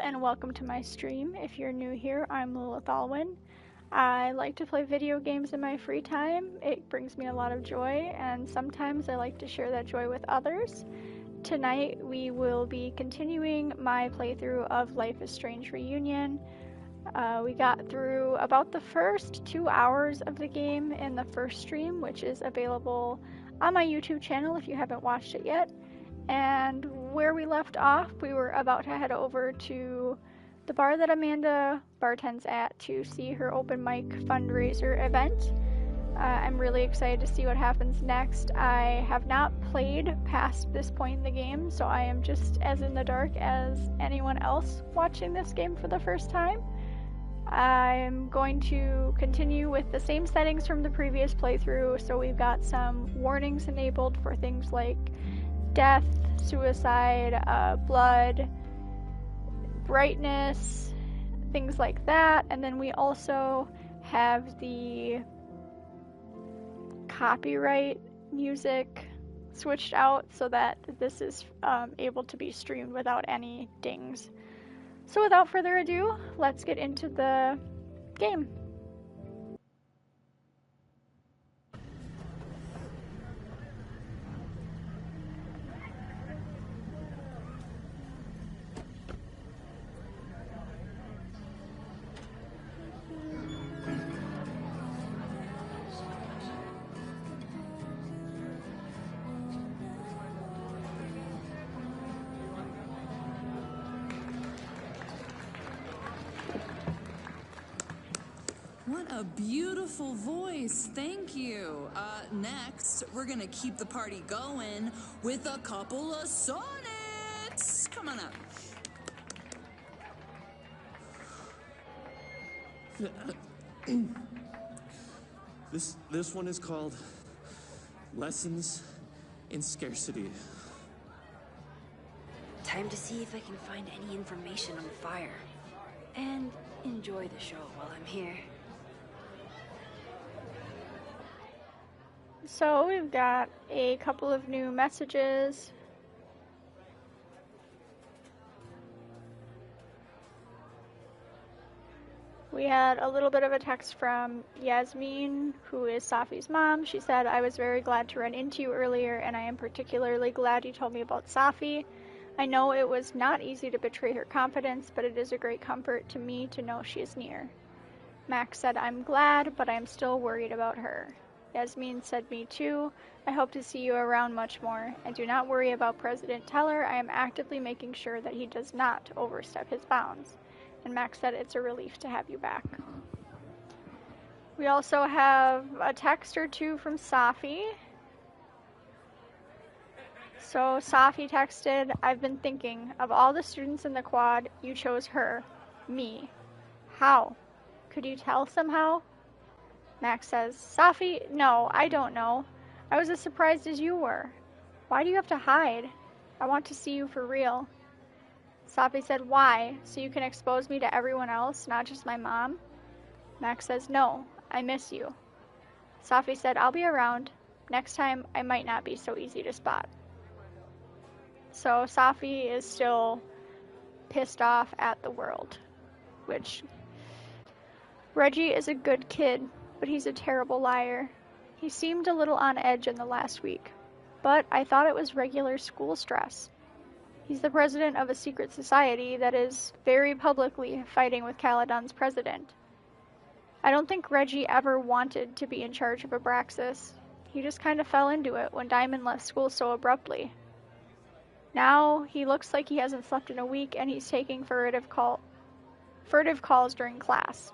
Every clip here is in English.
and welcome to my stream. If you're new here, I'm Lilith Alwyn. I like to play video games in my free time. It brings me a lot of joy, and sometimes I like to share that joy with others. Tonight we will be continuing my playthrough of Life is Strange Reunion. We got through about the first 2 hours of the game in the first stream, which is available on my YouTube channel if you haven't watched it yet. And where we left off, we were about to head over to the bar that Amanda bartends at to see her open mic fundraiser event. I'm really excited to see what happens next. I have not played past this point in the game, so I am just as in the dark as anyone else watching this game for the first time. I'm going to continue with the same settings from the previous playthrough, so we've got some warnings enabled for things like death, suicide, blood, brightness, things like that. And then we also have the copyright music switched out so that this is able to be streamed without any dings. So without further ado, let's get into the game. What a beautiful voice, thank you. Next, we're gonna keep the party going with a couple of sonnets. Come on up. This one is called Lessons in Scarcity. Time to see if I can find any information on the fire. And enjoy the show while I'm here. So we've got a couple of new messages. We had a little bit of a text from Yasmin, who is Safi's mom. She said, "I was very glad to run into you earlier, and I am particularly glad you told me about Safi. I know it was not easy to betray her confidence, but it is a great comfort to me to know she is near." Max said, "I'm glad, but I am still worried about her." Yasmin said, "Me too. I hope to see you around much more. And do not worry about President Teller. I am actively making sure that he does not overstep his bounds." And Max said, "It's a relief to have you back." We also have a text or two from Safi. So Safi texted, "I've been thinking, of all the students in the quad, you chose her. Me. How? Could you tell somehow?" Max says, "Safi, no, I don't know. I was as surprised as you were. Why do you have to hide? I want to see you for real." Safi said, "Why? So you can expose me to everyone else, not just my mom?" Max says, "No, I miss you." Safi said, "I'll be around. Next time, I might not be so easy to spot." So Safi is still pissed off at the world, which Reggie is a good kid, but he's a terrible liar. He seemed a little on edge in the last week, but I thought it was regular school stress. He's the president of a secret society that is very publicly fighting with Caledon's president. I don't think Reggie ever wanted to be in charge of Abraxas. He just kind of fell into it when Diamond left school so abruptly. Now he looks like he hasn't slept in a week, and he's taking furtive calls during class.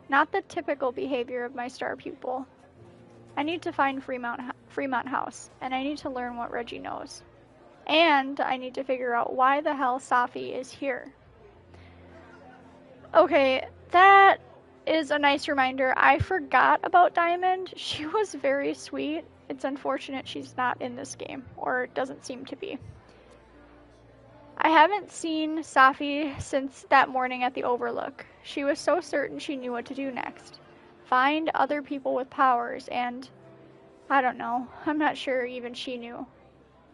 Not the typical behavior of my star pupil. I need to find Fremont House, and I need to learn what Reggie knows. And I need to figure out why the hell Safi is here." Okay, that is a nice reminder. I forgot about Diamond. She was very sweet. It's unfortunate she's not in this game, or doesn't seem to be. I haven't seen Safi since that morning at the Overlook. She was so certain she knew what to do next. Find other people with powers, and I don't know. I'm not sure even she knew.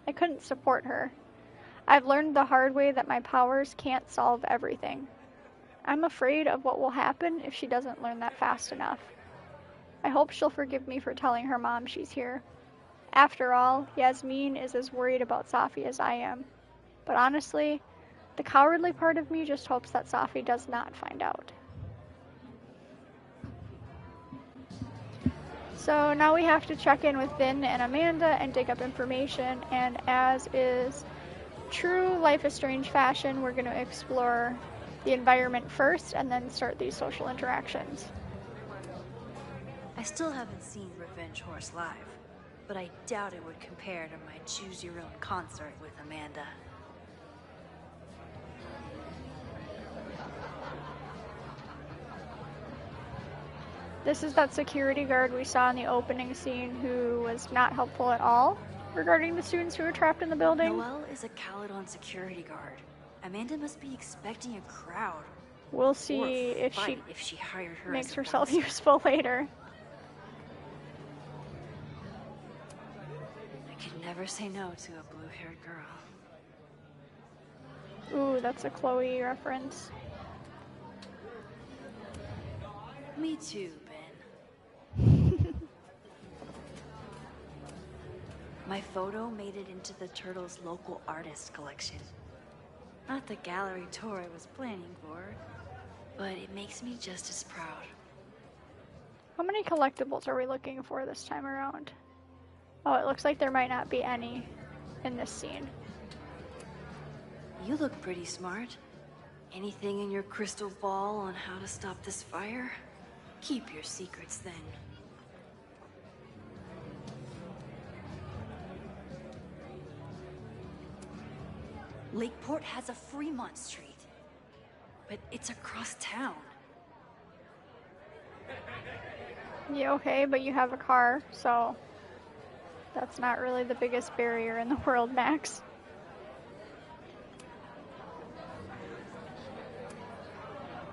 I couldn't support her. I've learned the hard way that my powers can't solve everything. I'm afraid of what will happen if she doesn't learn that fast enough. I hope she'll forgive me for telling her mom she's here. After all, Yasmin is as worried about Safi as I am. But honestly, the cowardly part of me just hopes that Safi does not find out. So now we have to check in with Vin and Amanda and dig up information, and as is true Life is Strange fashion, we're going to explore the environment first and then start these social interactions. I still haven't seen Revenge Horse live, but I doubt it would compare to my Choose Your Own concert with Amanda. This is that security guard we saw in the opening scene who was not helpful at all regarding the students who were trapped in the building. Noelle is a Caledon security guard. Amanda must be expecting a crowd. We'll see if she hired her makes as a herself bouncer. useful later. I could never say no to a blue-haired girl. Ooh, that's a Chloe reference. Me too, Ben. My photo made it into the Turtles' local artist collection. Not the gallery tour I was planning for, but it makes me just as proud. How many collectibles are we looking for this time around? Oh, it looks like there might not be any in this scene. You look pretty smart. Anything in your crystal ball on how to stop this fire? Keep your secrets then. Lakeport has a Fremont Street, but it's across town. Yeah, okay, but you have a car, so that's not really the biggest barrier in the world, Max.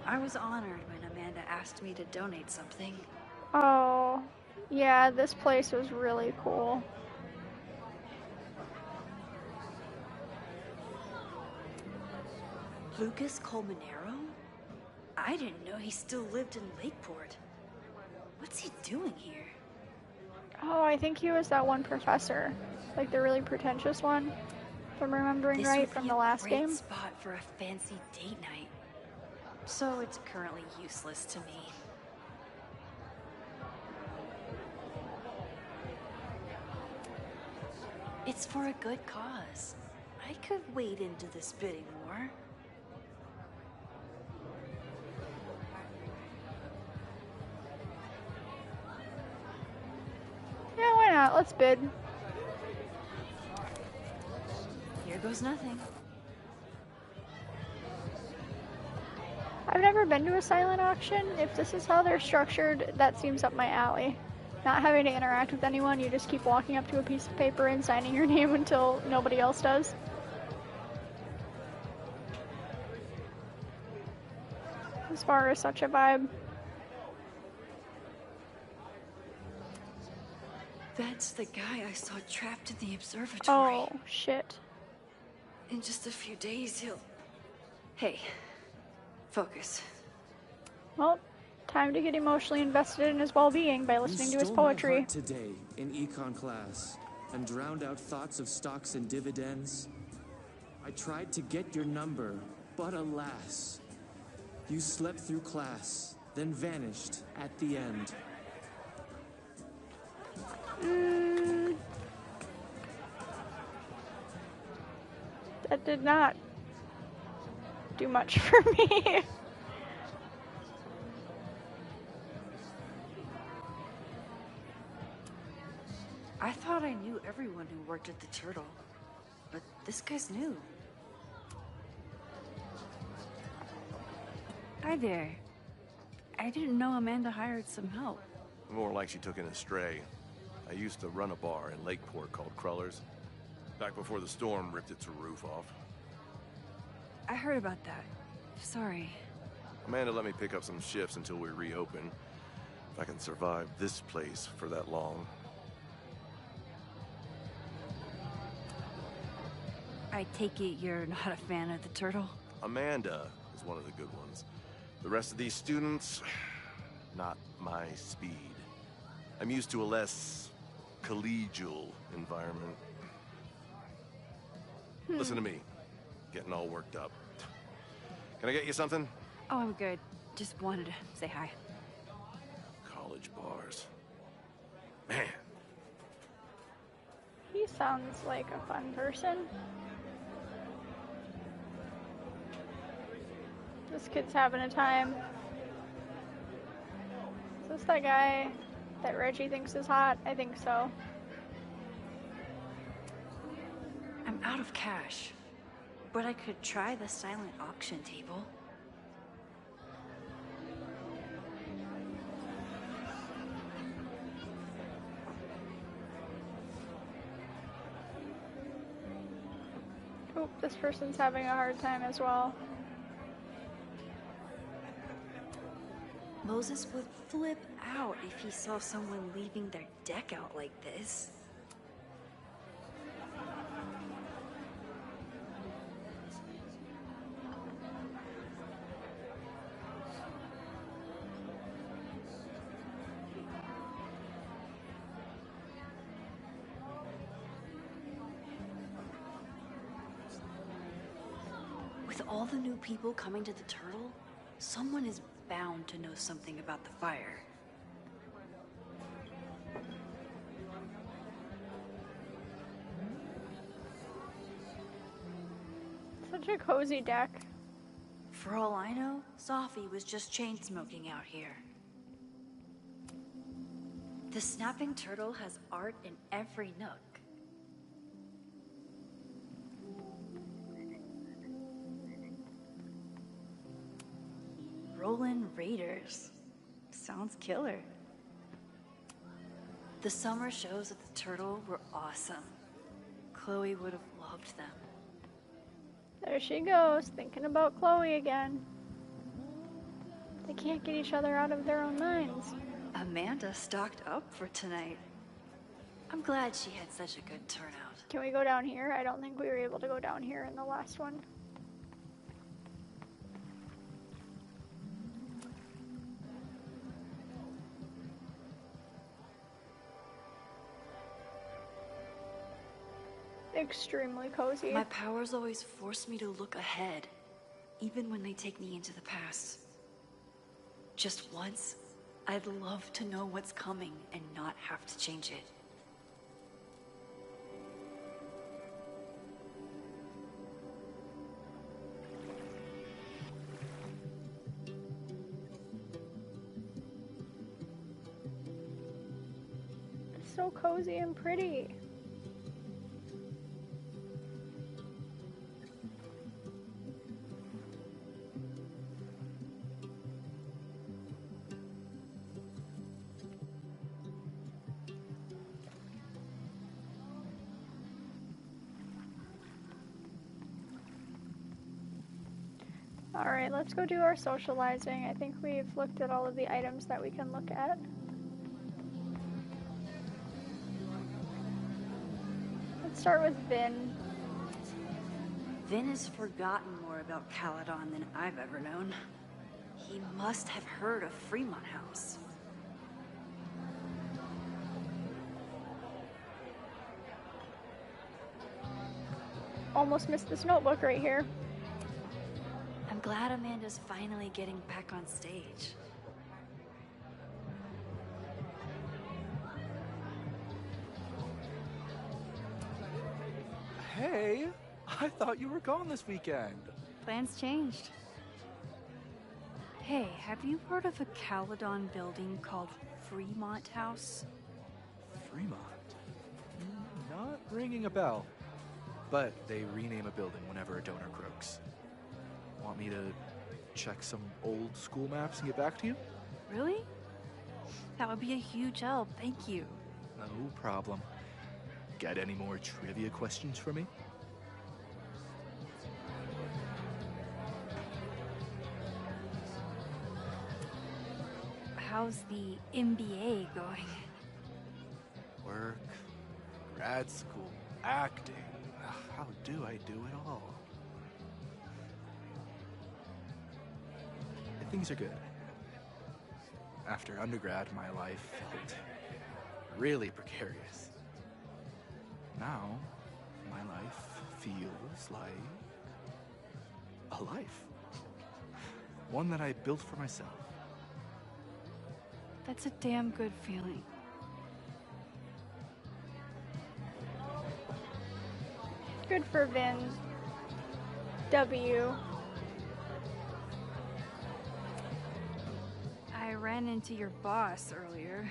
I was honored when Amanda asked me to donate something. Oh, yeah, this place was really cool. Lucas Colmenero? I didn't know he still lived in Lakeport. What's he doing here? Oh, I think he was that one professor, like the really pretentious one, if I'm remembering right from the last game. This would be a great spot for a fancy date night. So it's currently useless to me. It's for a good cause. I could wade into this bidding war. Yeah, why not? Let's bid. Here goes nothing. I've never been to a silent auction. If this is how they're structured, that seems up my alley. Not having to interact with anyone, you just keep walking up to a piece of paper and signing your name until nobody else does. As far as such a vibe. That's the guy I saw trapped in the observatory. Oh, shit. In just a few days, he'll... Hey, focus. Well, time to get emotionally invested in his well-being by listening to his poetry. You stole my heart today in econ class and drowned out thoughts of stocks and dividends. I tried to get your number, but alas, you slept through class, then vanished at the end. That did not do much for me. I thought I knew everyone who worked at the Turtle, but this guy's new. Hi there. I didn't know Amanda hired some help. More like she took in a stray. I used to run a bar in Lakeport called Crullers. Back before the storm ripped its roof off. I heard about that. Sorry. Amanda let me pick up some shifts until we reopen. If I can survive this place for that long. I take it you're not a fan of the turtle? Amanda is one of the good ones. The rest of these students, not my speed. I'm used to a less collegial environment. Listen to me, getting all worked up. Can I get you something? Oh, I'm good. Just wanted to say hi. College bars. Man. He sounds like a fun person. This kid's having a time. Is this that guy that Reggie thinks is hot? I think so. I'm out of cash, but I could try the silent auction table. Oop, this person's having a hard time as well. Moses would flip out if he saw someone leaving their deck out like this. With all the new people coming to the Turtle, someone is bound to know something about the fire. Such a cozy deck. For all I know, Sophie was just chain smoking out here. The snapping turtle has art in every nook. Rollin' Raiders. Sounds killer. The summer shows at the Turtle were awesome. Chloe would have loved them. There she goes, thinking about Chloe again. They can't get each other out of their own minds. Amanda stocked up for tonight. I'm glad she had such a good turnout. Can we go down here? I don't think we were able to go down here in the last one. Extremely cozy. My powers always force me to look ahead, even when they take me into the past. Just once, I'd love to know what's coming and not have to change it. It's so cozy and pretty. Alright, let's go do our socializing. I think we've looked at all of the items that we can look at. Let's start with Vin. Vin has forgotten more about Caledon than I've ever known. He must have heard of Fremont House. Almost missed this notebook right here. I'm glad Amanda's finally getting back on stage. Hey, I thought you were gone this weekend. Plans changed. Hey, have you heard of a Caledon building called Fremont House? Fremont? Not ringing a bell. But they rename a building whenever a donor croaks. Want me to check some old school maps and get back to you? Really? That would be a huge help, thank you. No problem. Got any more trivia questions for me? How's the MBA going? Work, grad school, acting. how do I do it all? Things are good. After undergrad, my life felt really precarious. Now, my life feels like a life. One that I built for myself. That's a damn good feeling. Good for Vin. W. I ran into your boss earlier.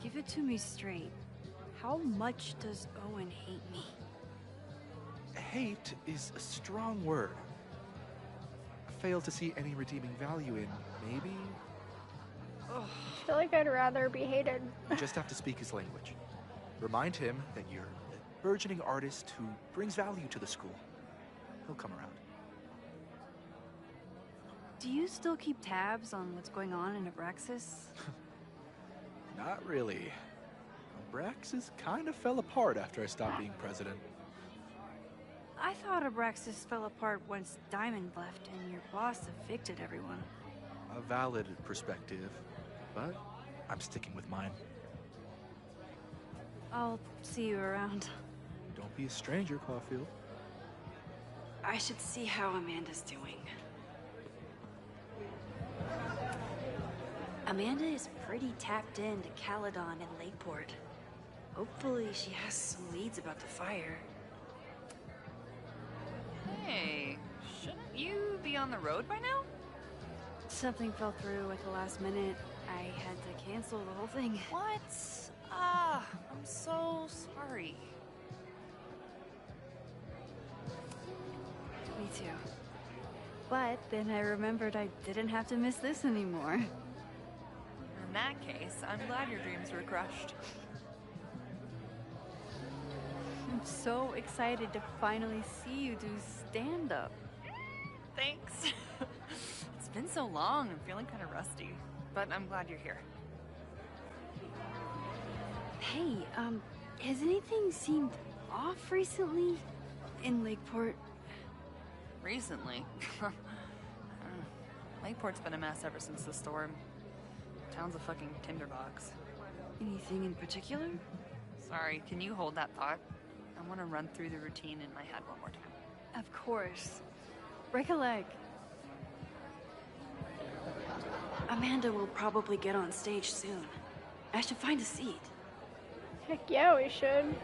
Give it to me straight. How much does Owen hate me? Hate is a strong word. I fail to see any redeeming value in maybe. I feel like I'd rather be hated. You just have to speak his language. Remind him that you're a burgeoning artist who brings value to the school. He'll come around. Do you still keep tabs on what's going on in Abraxas? Not really. Abraxas kind of fell apart after I stopped being president. I thought Abraxas fell apart once Diamond left and your boss evicted everyone. A valid perspective, but I'm sticking with mine. I'll see you around. Don't be a stranger, Caulfield. I should see how Amanda's doing. Amanda is pretty tapped into Caledon and Lakeport. Hopefully she has some leads about the fire. Hey, shouldn't you be on the road by now? Something fell through at the last minute. I had to cancel the whole thing. What? Ah, I'm so sorry. Me too. But then I remembered I didn't have to miss this anymore. In that case, I'm glad your dreams were crushed. I'm so excited to finally see you do stand-up. Thanks. It's been so long, I'm feeling kind of rusty. But I'm glad you're here. Hey, has anything seemed off recently in Lakeport? Recently? Lakeport's been a mess ever since the storm. Town's a fucking tinderbox. Anything in particular? Sorry, can you hold that thought? I want to run through the routine in my head one more time. Of course. Break a leg. Amanda will probably get on stage soon. I should find a seat. Heck yeah, we should.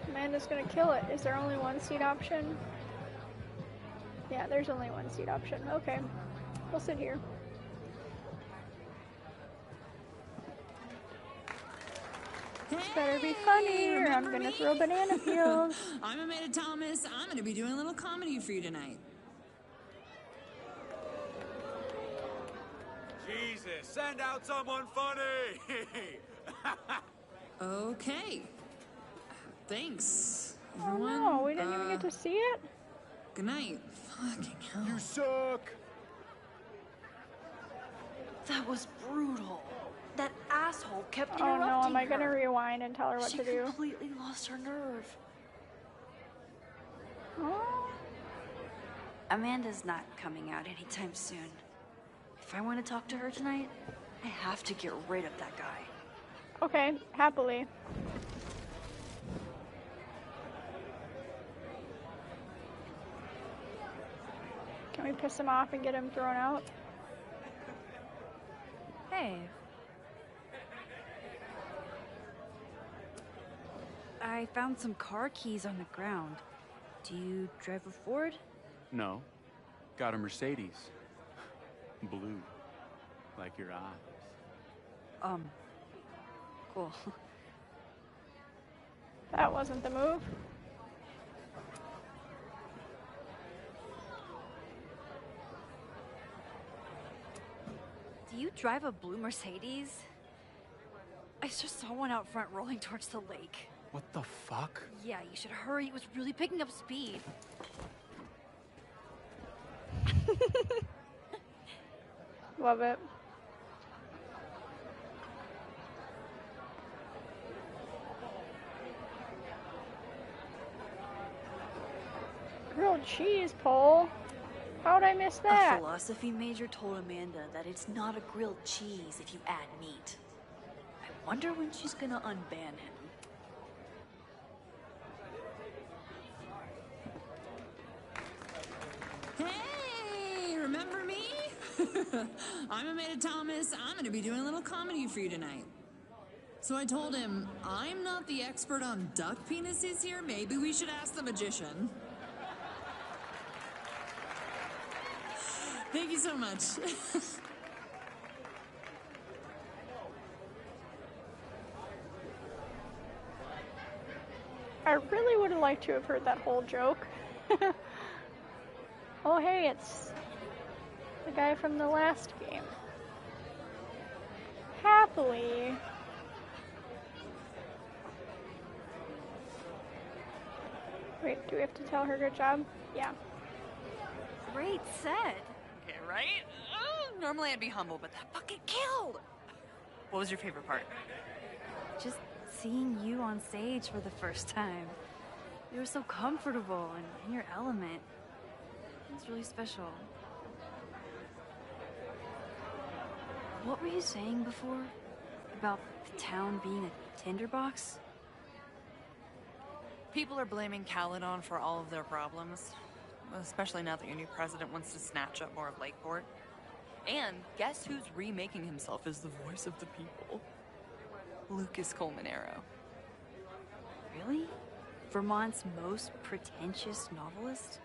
Amanda's gonna kill it. Is there only one seat option? Yeah, there's only one seat option. Okay, we'll sit here. This better be funny, or I'm gonna throw banana peels. I'm Amanda Thomas. I'm going to be doing a little comedy for you tonight. Jesus, send out someone funny! Okay. Thanks, Oh everyone. no, we didn't even get to see it? Good night. Fucking hell. You suck! That was brutal. That asshole kept Oh interrupting no, am I gonna her. rewind and tell her what She to do? completely lost her nerve. Oh. Amanda's not coming out anytime soon. If I want to talk to her tonight, I have to get rid of that guy. Okay, happily. Can we piss him off and get him thrown out? Hey. I found some car keys on the ground. Do you drive a Ford? No. Got a Mercedes. Blue. Like your eyes. Cool. That wasn't the move. Do you drive a blue Mercedes? I just saw one out front rolling towards the lake. What the fuck? Yeah, you should hurry. It was really picking up speed. Love it. grilled cheese pole. How'd I miss A that? philosophy major told Amanda that it's not a grilled cheese if you add meat. I wonder when she's gonna unban him. Hey, remember me? I'm Amanda Thomas. I'm going to be doing a little comedy for you tonight. So I told him, I'm not the expert on duck penises here. Maybe we should ask the magician. Thank you so much. I really would have liked to have heard that whole joke. Oh, hey, it's the guy from the last game. Happily. Wait, do we have to tell her good job? Yeah. Great set. Okay, right? Normally I'd be humble, but that fucking killed! What was your favorite part? Just seeing you on stage for the first time. You were so comfortable and in your element. It's really special. What were you saying before? About the town being a tinderbox? People are blaming Caledon for all of their problems. Especially now that your new president wants to snatch up more of Lakeport. And guess who's remaking himself as the voice of the people? Lucas Colmanero. Really? Vermont's most pretentious novelist?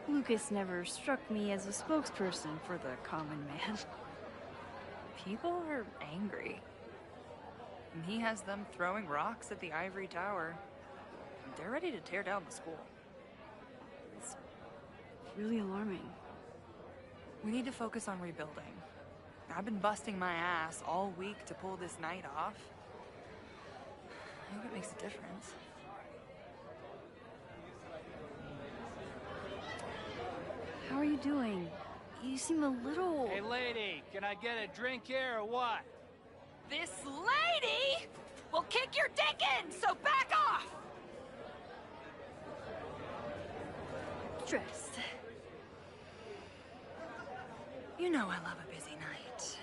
Lucas never struck me as a spokesperson for the common man. People are angry. And he has them throwing rocks at the Ivory Tower. They're ready to tear down the school. It's really alarming. We need to focus on rebuilding. I've been busting my ass all week to pull this night off. I hope it makes a difference. How are you doing? You seem a little... Hey, lady, can I get a drink here or what? This lady will kick your dick in, so back off! Stressed. You know I love a busy night.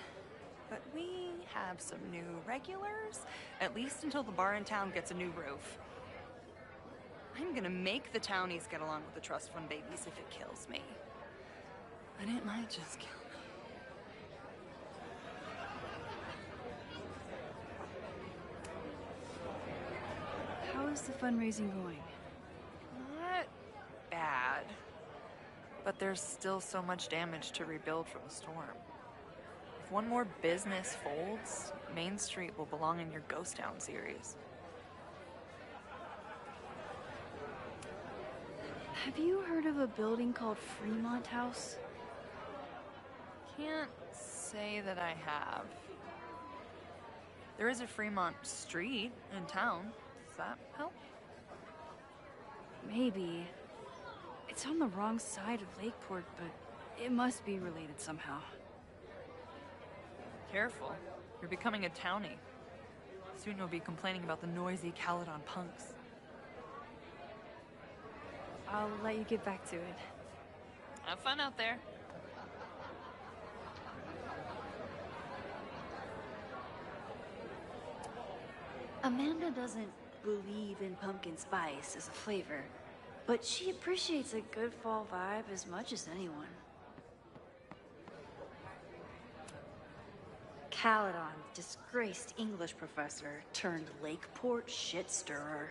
But we have some new regulars, at least until the bar in town gets a new roof. I'm gonna make the townies get along with the trust fund babies if it kills me. But it might just kill me. How is the fundraising going? Not bad. But there's still so much damage to rebuild from the storm. If one more business folds, Main Street will belong in your Ghost Town series. Have you heard of a building called Fremont House? Can't say that I have. There is a Fremont Street in town. Does that help? Maybe. It's on the wrong side of Lakeport, but it must be related somehow. Careful. You're becoming a townie. Soon you'll be complaining about the noisy Caledon punks. I'll let you get back to it. Have fun out there. Amanda doesn't believe in pumpkin spice as a flavor, but she appreciates a good fall vibe as much as anyone. Caledon, disgraced English professor turned Lakeport shit stirrer.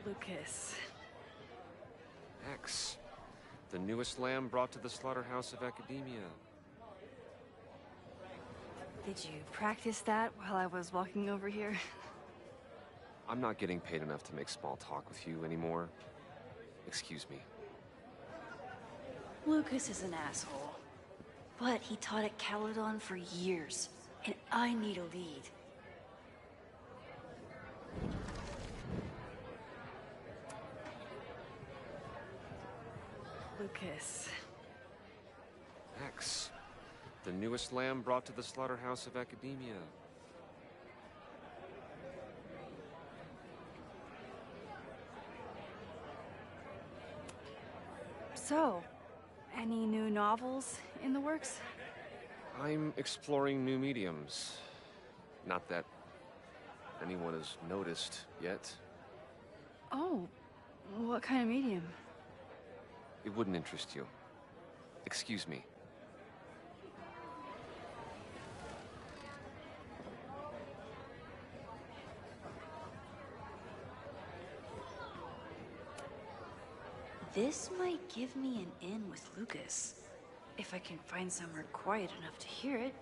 Lucas. X. The newest lamb brought to the slaughterhouse of academia. Did you practice that while I was walking over here? I'm not getting paid enough to make small talk with you anymore. Excuse me. Lucas is an asshole. But he taught at Caledon for years, and I need a lead. Lucas. X. The newest lamb brought to the slaughterhouse of academia. So, any new novels in the works? I'm exploring new mediums. Not that anyone has noticed yet. Oh, what kind of medium? It wouldn't interest you. Excuse me. This might give me an in with Lucas, if I can find somewhere quiet enough to hear it.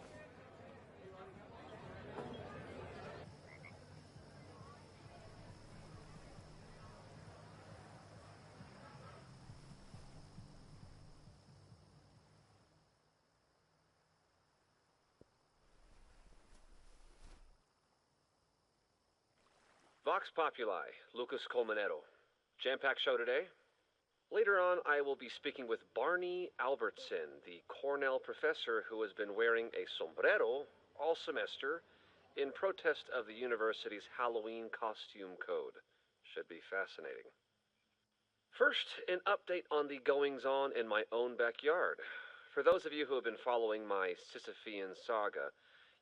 Vox Populi, Lucas Colmenero. Jam-packed show today? Later on, I will be speaking with Barney Albertson, the Cornell professor who has been wearing a sombrero all semester in protest of the university's Halloween costume code. Should be fascinating. First, an update on the goings-on in my own backyard. For those of you who have been following my Sisyphean saga,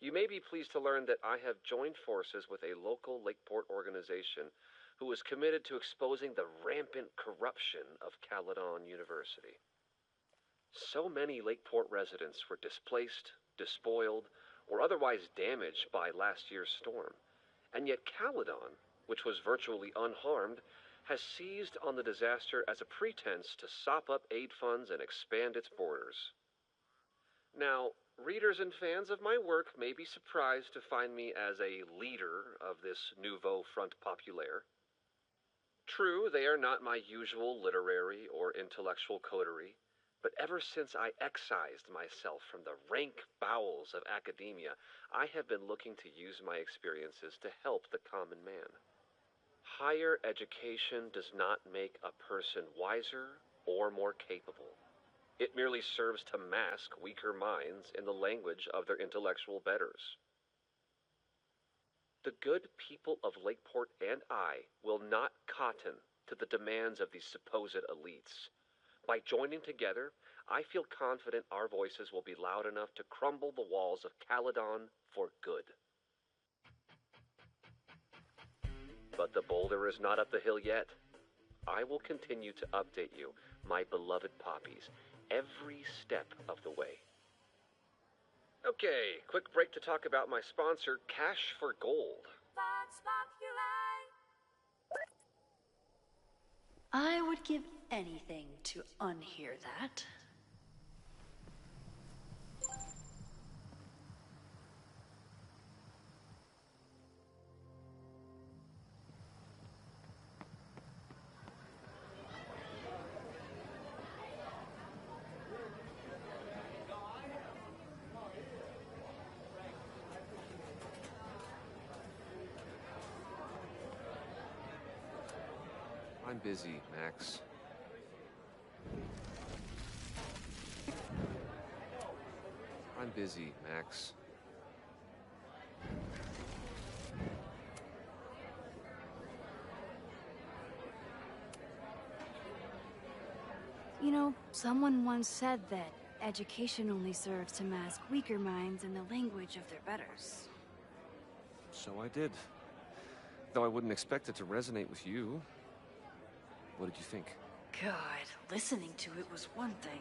you may be pleased to learn that I have joined forces with a local Lakeport organization who is committed to exposing the rampant corruption of Caledon University. So many Lakeport residents were displaced, despoiled, or otherwise damaged by last year's storm. And yet Caledon, which was virtually unharmed, has seized on the disaster as a pretense to sop up aid funds and expand its borders. Now, readers and fans of my work may be surprised to find me as a leader of this nouveau front populaire. True, they are not my usual literary or intellectual coterie, but ever since I excised myself from the rank bowels of academia, I have been looking to use my experiences to help the common man. Higher education does not make a person wiser or more capable. It merely serves to mask weaker minds in the language of their intellectual betters. The good people of Lakeport and I will not cotton to the demands of these supposed elites. By joining together, I feel confident our voices will be loud enough to crumble the walls of Caledon for good. But the boulder is not up the hill yet. I will continue to update you, my beloved poppies, every step of the way. Okay, quick break to talk about my sponsor, Cash for Gold. Vox Populi. I would give anything to unhear that. I'm busy, Max. I'm busy, Max. You know, someone once said that education only serves to mask weaker minds in the language of their betters. So I did. Though I wouldn't expect it to resonate with you. What did you think? God, listening to it was one thing,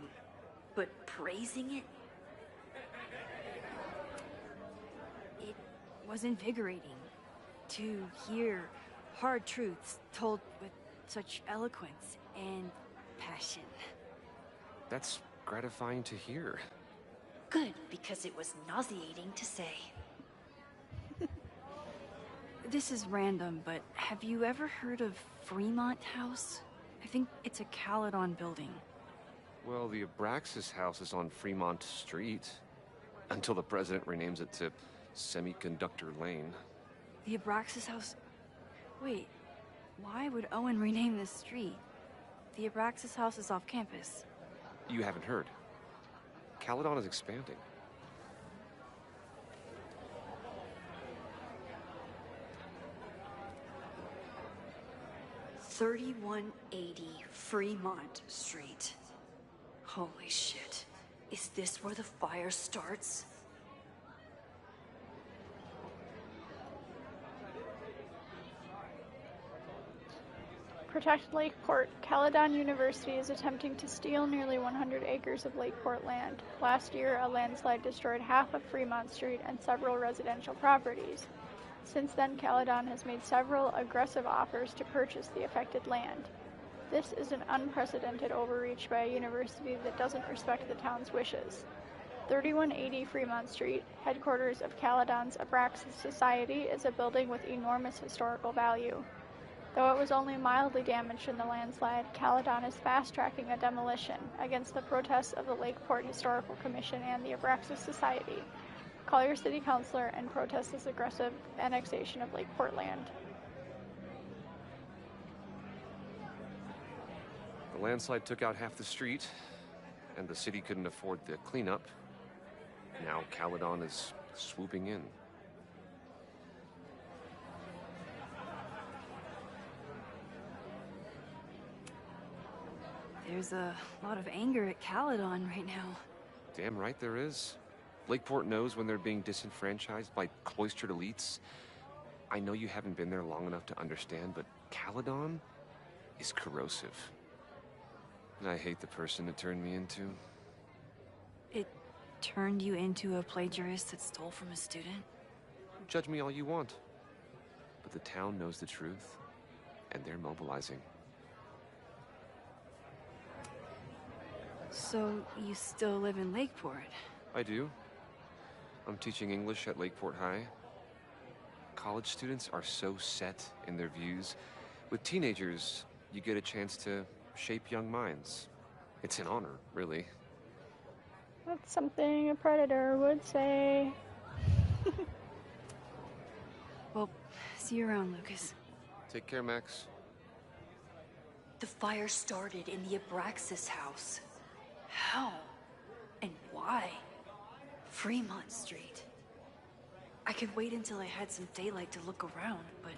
but praising it? It was invigorating to hear hard truths told with such eloquence and passion. That's gratifying to hear. Good, because it was nauseating to say. This is random, but have you ever heard of Fremont House? I think it's a Caledon building. Well, the Abraxas house is on Fremont Street. Until the president renames it to Semiconductor Lane. The Abraxas House? Wait, why would Owen rename this street? The Abraxas House is off campus. You haven't heard. Caledon is expanding. "3180 Fremont Street." Holy shit. Is this where the fire starts? Protect Lakeport. Caledon University is attempting to steal nearly 100 acres of Lakeport land. Last year, a landslide destroyed half of Fremont Street and several residential properties. Since then, Caledon has made several aggressive offers to purchase the affected land. This is an unprecedented overreach by a university that doesn't respect the town's wishes. 3180 Fremont Street, headquarters of Caledon's Abraxas Society, is a building with enormous historical value. Though it was only mildly damaged in the landslide, Caledon is fast-tracking a demolition against the protests of the Lakeport Historical Commission and the Abraxas Society. Call your city councilor and protest this aggressive annexation of Lakeport land. The landslide took out half the street, and the city couldn't afford the cleanup. Now Caledon is swooping in. There's a lot of anger at Caledon right now. Damn right there is. Lakeport knows when they're being disenfranchised by cloistered elites. I know you haven't been there long enough to understand, but Caledon is corrosive. And I hate the person it turned me into. It turned you into a plagiarist that stole from a student? Judge me all you want. But the town knows the truth, and they're mobilizing. So, you still live in Lakeport? I do. I'm teaching English at Lakeport High. College students are so set in their views. With teenagers, you get a chance to shape young minds. It's an honor, really. That's something a predator would say. Well, see you around, Lucas. Take care, Max. The fire started in the Abraxas house. How? And why? Fremont Street. I could wait until I had some daylight to look around, but...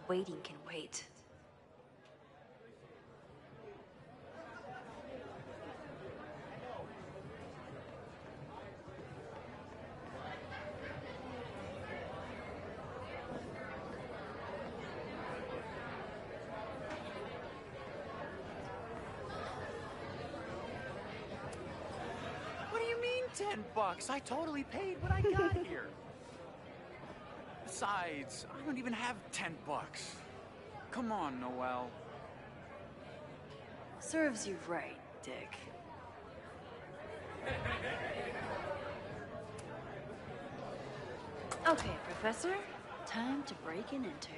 Waiting can wait. $10. I totally paid what I got here. Besides, I don't even have $10. Come on, Noel. Serves you right, Dick. Okay, Professor. Time to break and enter.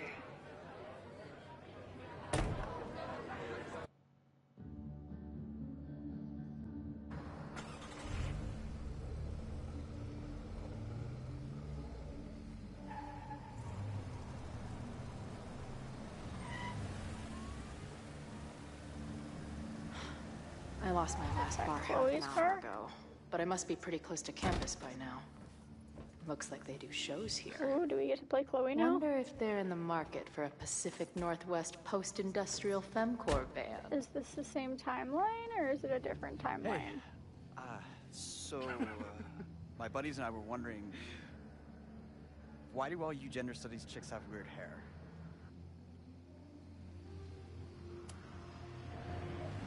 I lost my last bar half an hour ago, but I must be pretty close to campus by now. Looks like they do shows here. Ooh, do we get to play Chloe now? Wonder if they're in the market for a Pacific Northwest post-industrial femcorps band. Is this the same timeline, or is it a different timeline? Hey, my buddies and I were wondering, why do all you gender studies chicks have weird hair?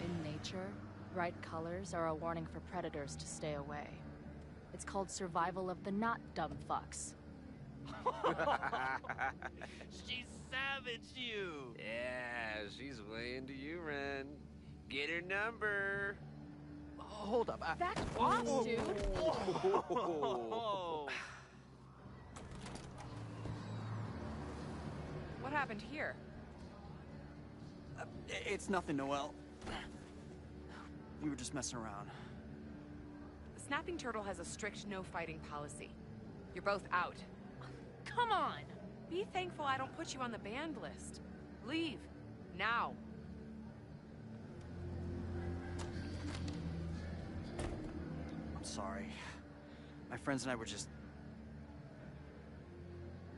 In nature, bright colors are a warning for predators to stay away. It's called survival of the not dumb fucks. She savaged you! Yeah, she's way into you, Ren. Get her number. Hold up. That's off, dude! What happened here? It's nothing, Noel. We were just messing around. The Snapping Turtle has a strict no-fighting policy. You're both out. Come on! Be thankful I don't put you on the banned list. Leave. Now. I'm sorry. My friends and I were just...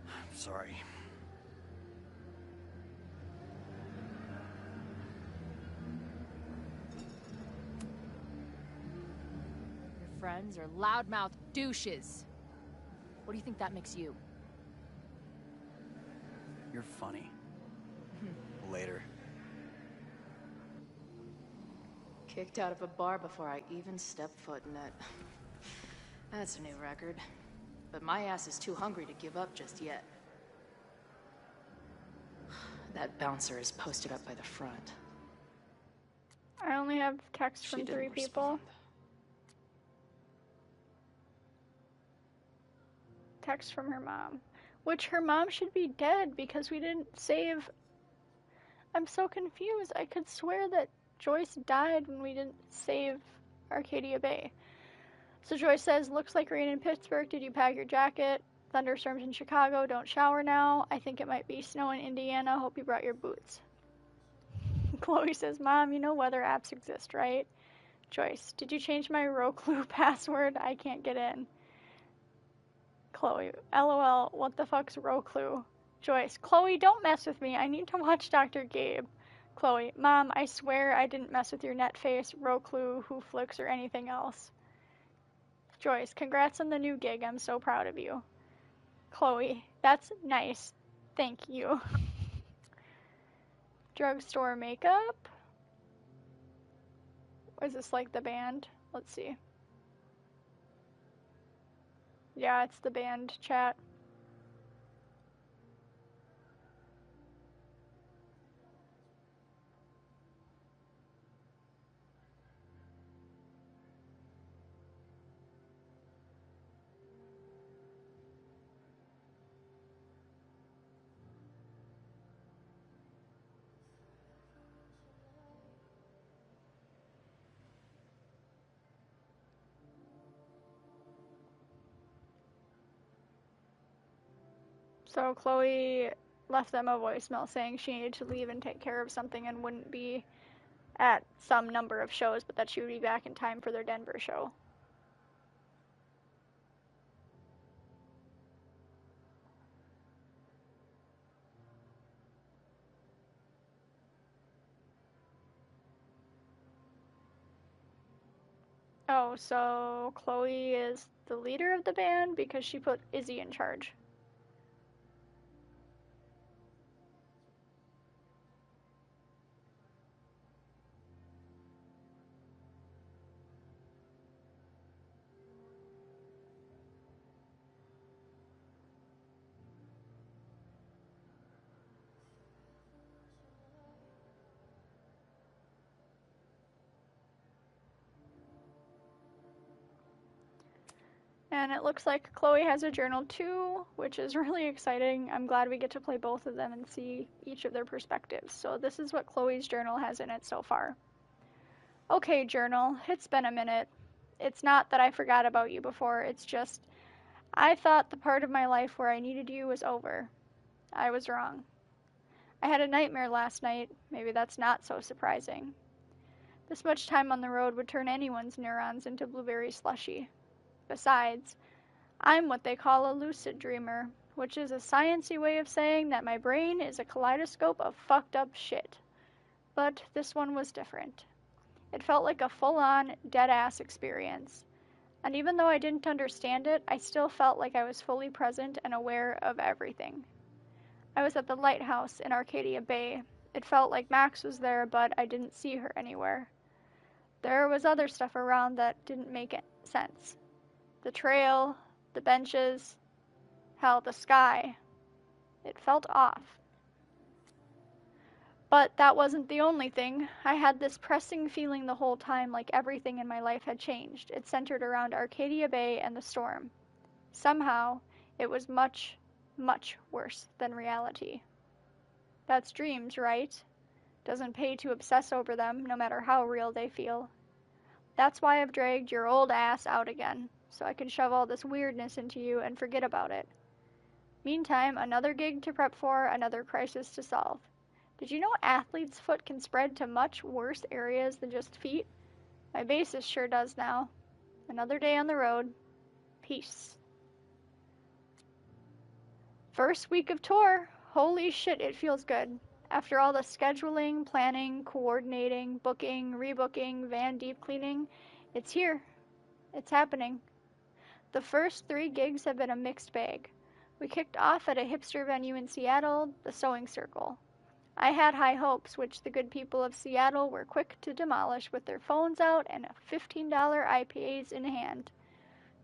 I'm sorry. friends are loudmouth douches. What do you think that makes you? You're funny. Later. Kicked out of a bar before I even stepped foot in it. That's a new record. But my ass is too hungry to give up just yet. That bouncer is posted up by the front. I only have text from 3 people. Text from her mom. Which her mom should be dead because we didn't save. I'm so confused. I could swear that Joyce died when we didn't save Arcadia Bay. So Joyce says, looks like rain in Pittsburgh. Did you pack your jacket? Thunderstorms in Chicago. Don't shower now. I think it might be snow in Indiana. Hope you brought your boots. Chloe says, Mom, you know weather apps exist, right? Joyce, did you change my Roku password? I can't get in. Chloe, LOL, what the fuck's Roku? Joyce, Chloe, don't mess with me. I need to watch Dr. Gabe. Chloe, Mom, I swear I didn't mess with your Netface, Roku, WhoFlix, or anything else. Joyce, congrats on the new gig. I'm so proud of you. Chloe, that's nice. Thank you. Drugstore makeup. Is this like the band? Let's see. Yeah, it's the band chat. So Chloe left them a voicemail saying she needed to leave and take care of something and wouldn't be at some number of shows, but that she would be back in time for their Denver show. Oh, so Chloe is the leader of the band because she put Izzy in charge. And it looks like Chloe has a journal too, which is really exciting. I'm glad we get to play both of them and see each of their perspectives. So this is what Chloe's journal has in it so far. Okay, journal, it's been a minute. It's not that I forgot about you before, it's just I thought the part of my life where I needed you was over. I was wrong. I had a nightmare last night. Maybe that's not so surprising. This much time on the road would turn anyone's neurons into blueberry slushy. Besides, I'm what they call a lucid dreamer, which is a sciencey way of saying that my brain is a kaleidoscope of fucked up shit. But this one was different. It felt like a full-on, dead-ass experience. And even though I didn't understand it, I still felt like I was fully present and aware of everything. I was at the lighthouse in Arcadia Bay. It felt like Max was there, but I didn't see her anywhere. There was other stuff around that didn't make sense. The trail, the benches, hell, the sky. It felt off. But that wasn't the only thing. I had this pressing feeling the whole time like everything in my life had changed. It centered around Arcadia Bay and the storm. Somehow, it was much, much worse than reality. That's dreams, right? Doesn't pay to obsess over them, no matter how real they feel. That's why I've dragged your old ass out again, so I can shove all this weirdness into you and forget about it. Meantime, another gig to prep for, another crisis to solve. Did you know athlete's foot can spread to much worse areas than just feet? My bassist sure does now. Another day on the road. Peace. First week of tour. Holy shit, it feels good. After all the scheduling, planning, coordinating, booking, rebooking, van deep cleaning, it's here. It's happening. The first 3 gigs have been a mixed bag. We kicked off at a hipster venue in Seattle, the Sewing Circle. I had high hopes, which the good people of Seattle were quick to demolish with their phones out and $15 IPAs in hand.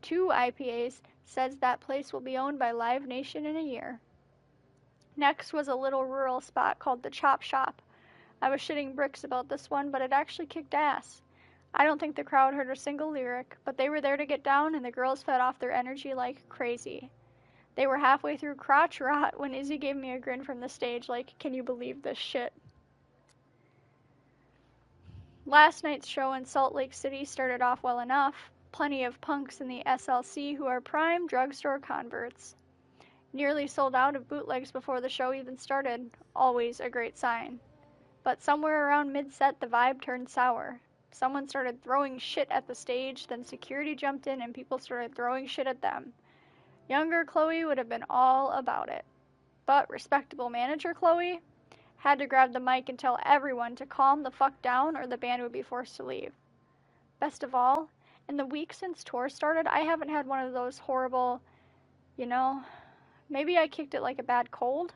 2 IPAs says that place will be owned by Live Nation in a year. Next was a little rural spot called the Chop Shop. I was shitting bricks about this one, but it actually kicked ass. I don't think the crowd heard a single lyric, but they were there to get down and the girls fed off their energy like crazy. They were halfway through Crotch Rot when Izzy gave me a grin from the stage like, can you believe this shit? Last night's show in Salt Lake City started off well enough. Plenty of punks in the SLC who are prime drugstore converts. Nearly sold out of bootlegs before the show even started. Always a great sign. But somewhere around mid-set the vibe turned sour. Someone started throwing shit at the stage, then security jumped in and people started throwing shit at them. Younger Chloe would have been all about it. But respectable manager Chloe had to grab the mic and tell everyone to calm the fuck down or the band would be forced to leave. Best of all, in the week since tour started, I haven't had one of those horrible, maybe I kicked it like a bad cold.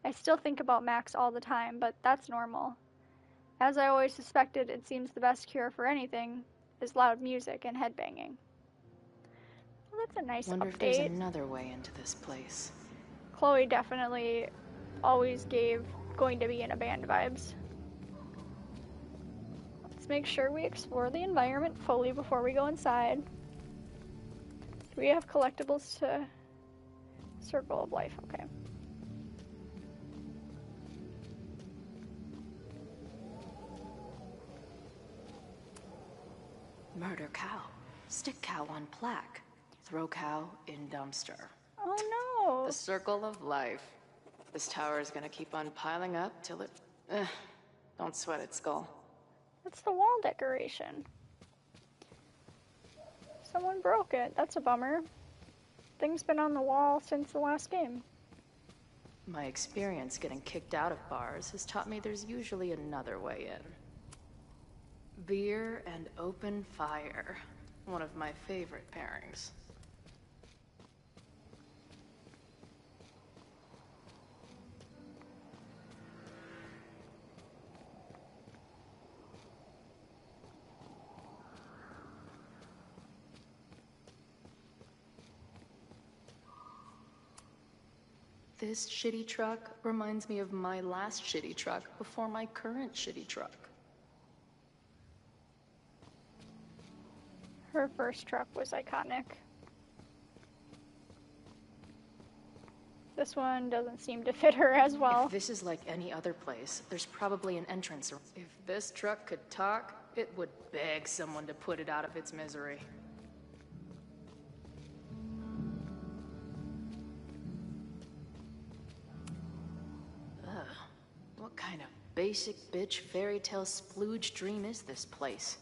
I still think about Max all the time, but that's normal. As I always suspected, it seems the best cure for anything is loud music and headbanging. Well, that's a nice Wonder update. if there's another way into this place. Chloe definitely always gave going to be in a band vibes. Let's make sure we explore the environment fully before we go inside. Do we have collectibles to Circle of Life? Okay. Murder cow. Stick cow on plaque. Throw cow in dumpster. Oh no! The circle of life. This tower is gonna keep on piling up till it... don't sweat it, Skull. That's the wall decoration. Someone broke it. That's a bummer. Thing's been on the wall since the last game. My experience getting kicked out of bars has taught me there's usually another way in. Beer and open fire. One of my favorite pairings. This shitty truck reminds me of my last shitty truck before my current shitty truck. Her first truck was iconic. This one doesn't seem to fit her as well. If this is like any other place, there's probably an entrance. If this truck could talk, it would beg someone to put it out of its misery. Ugh. What kind of basic bitch fairy tale splooge dream is this place?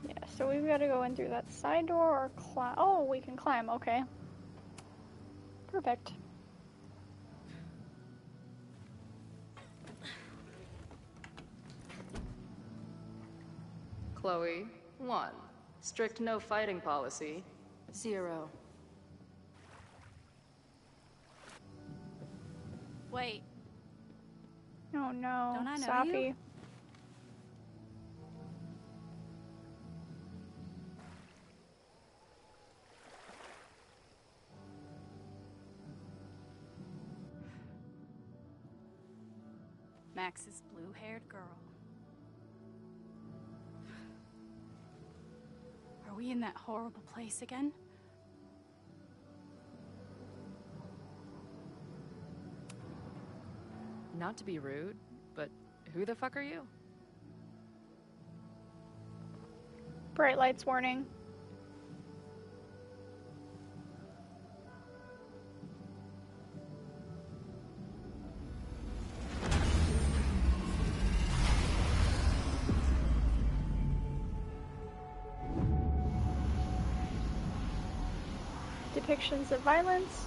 Yeah, so we've got to go in through that side door or climb. Oh, we can climb, okay. Perfect. Chloe, 1. Strict no fighting policy. 0. Wait. Oh no, Don't I know Safi. you? Max's blue-haired girl. Are we in that horrible place again? Not to be rude, but who the fuck are you? Bright lights warning. Depictions of violence.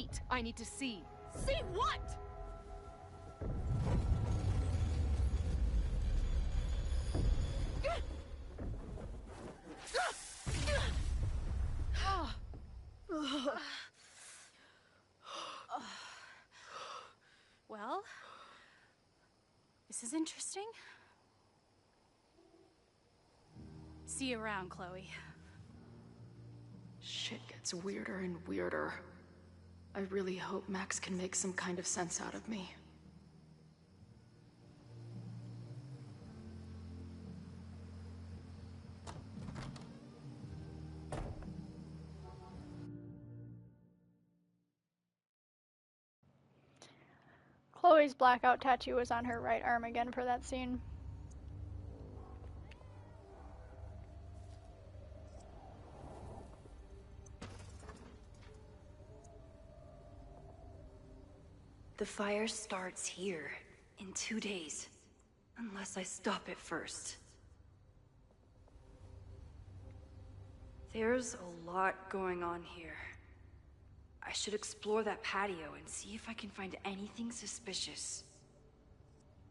Wait, I need to see. See what? Well, this is interesting. See you around, Chloe. Shit gets weirder and weirder. I really hope Max can make some kind of sense out of me. Chloe's blackout tattoo was on her right arm again for that scene. The fire starts here in 2 days, unless I stop it first. There's a lot going on here. I should explore that patio and see if I can find anything suspicious.